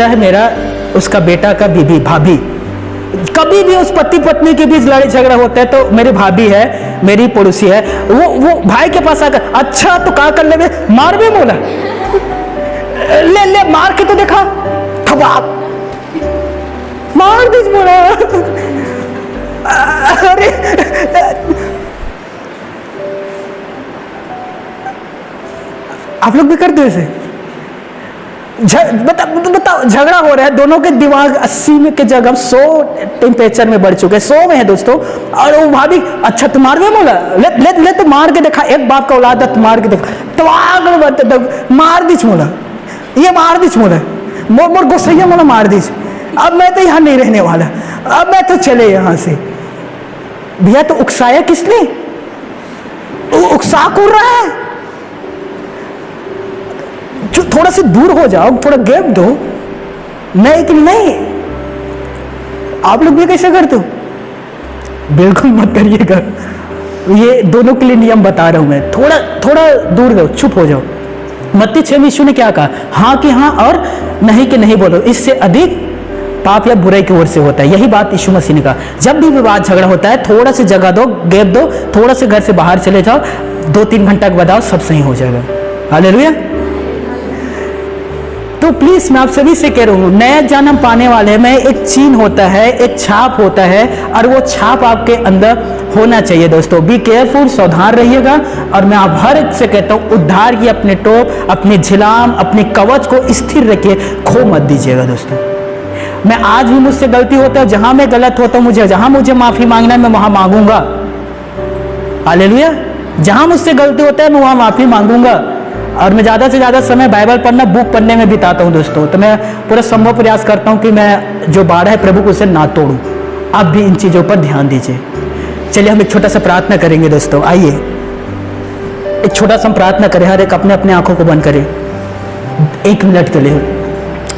है मेरा, उसका बेटा का बीबी भाभी। कभी भी उस पति पत्नी के बीच लड़ाई झगड़ा होता है तो मेरी भाभी है, मेरी पड़ोसी है, वो भाई के पास आकर अच्छा तो क्या कर ले, मार भी बोला, ले मार के तो देखा, थबाप मार दीज बोला। अरे आप लोग भी करते हो ऐसे? बताओ, झगड़ा हो रहा है, दोनों के दिमाग 80 में के जगह 100 टेम्परेचर में बढ़ चुके हैं, 100 में है दोस्तों। और वो भाभी अच्छा तुम मार दे बोला, ले तो मार के देखा, एक बाप का औलाद है, मार के देखा, तो आग मार दी बोला, ये मार दी बोला, मोर गोसैया बोला मार दी। अब मैं तो यहाँ नहीं रहने वाला, अब मैं तो चले यहाँ से। भैया तो उकसाया किसने? उकसा कूद रहा है। थोड़ा से दूर हो जाओ, थोड़ा गैप दो। नहीं कि नहीं, आप लोग भी कैसे करते हो? बिल्कुल मत करिएगा। ये दोनों के लिए नियम बता रहा हूं मैं। थोड़ा दूर रहो, चुप हो जाओ। मत्ती 6 में यीशु ने क्या कहा? हाँ कि हाँ और नहीं कि नहीं बोलो, इससे अधिक पाप या बुराई की ओर से होता है। यही बात यीशु मसीह ने कहा। जब भी विवाद झगड़ा होता है, थोड़ा सी जगह दो, गैप दो, थोड़ा से घर से बाहर चले जाओ, 2-3 घंटा के बाद आओ, सब सही हो जाएगा। हालेलुया। तो प्लीज मैं आप सभी से कह रहा हूं, नया जन्म पाने वाले में एक चिन्ह होता है, एक छाप होता है, और वो छाप आपके अंदर होना चाहिए। दोस्तों बी केयरफुल, सावधान रहिएगा। और मैं आप हर एक से कहता हूं, उद्धार की अपने टोप, अपने झिलाम, अपने कवच को स्थिर रखिए, खो मत दीजिएगा। दोस्तों मैं आज भी मुझसे गलती होता है, जहां मैं गलत होता हूं, जहां मुझे माफी मांगना है मैं वहां मांगूंगा। हालेलुया। जहां मुझसे गलती होता है मैं वहां माफी मांगूंगा। और मैं ज़्यादा से ज़्यादा समय बाइबल पढ़ना, बुक पढ़ने में बिताता हूँ दोस्तों। तो मैं पूरा संभव प्रयास करता हूँ कि मैं जो बाड़ा है प्रभु को उसे ना तोड़ूं। आप भी इन चीज़ों पर ध्यान दीजिए। चलिए हम एक छोटा सा प्रार्थना करेंगे दोस्तों। आइए एक छोटा सा प्रार्थना करें। हर एक अपने अपने आंखों को बंद करें 1 मिनट के लिए।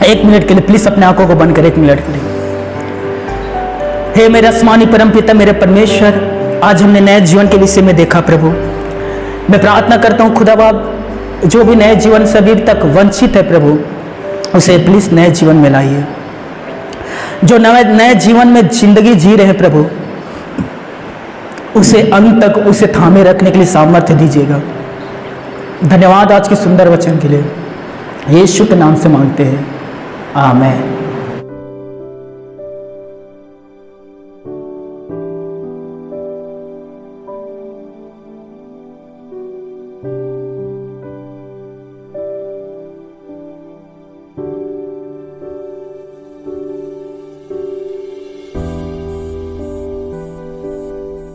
1 मिनट के लिए प्लीज अपने आंखों को बंद करें 1 मिनट के लिए। हे मेरे आसमानी परम पिता, मेरे परमेश्वर, आज हमने नए जीवन के विषय में देखा प्रभु। मैं प्रार्थना करता हूँ खुदा बाप, जो भी नए जीवन से अभी तक वंचित है प्रभु, उसे प्लीज नए जीवन में लाइए। जो नए जीवन में जिंदगी जी रहे हैं प्रभु, उसे अंत तक उसे थामे रखने के लिए सामर्थ्य दीजिएगा। धन्यवाद आज के सुंदर वचन के लिए, यीशु के नाम से मांगते हैं, आमीन।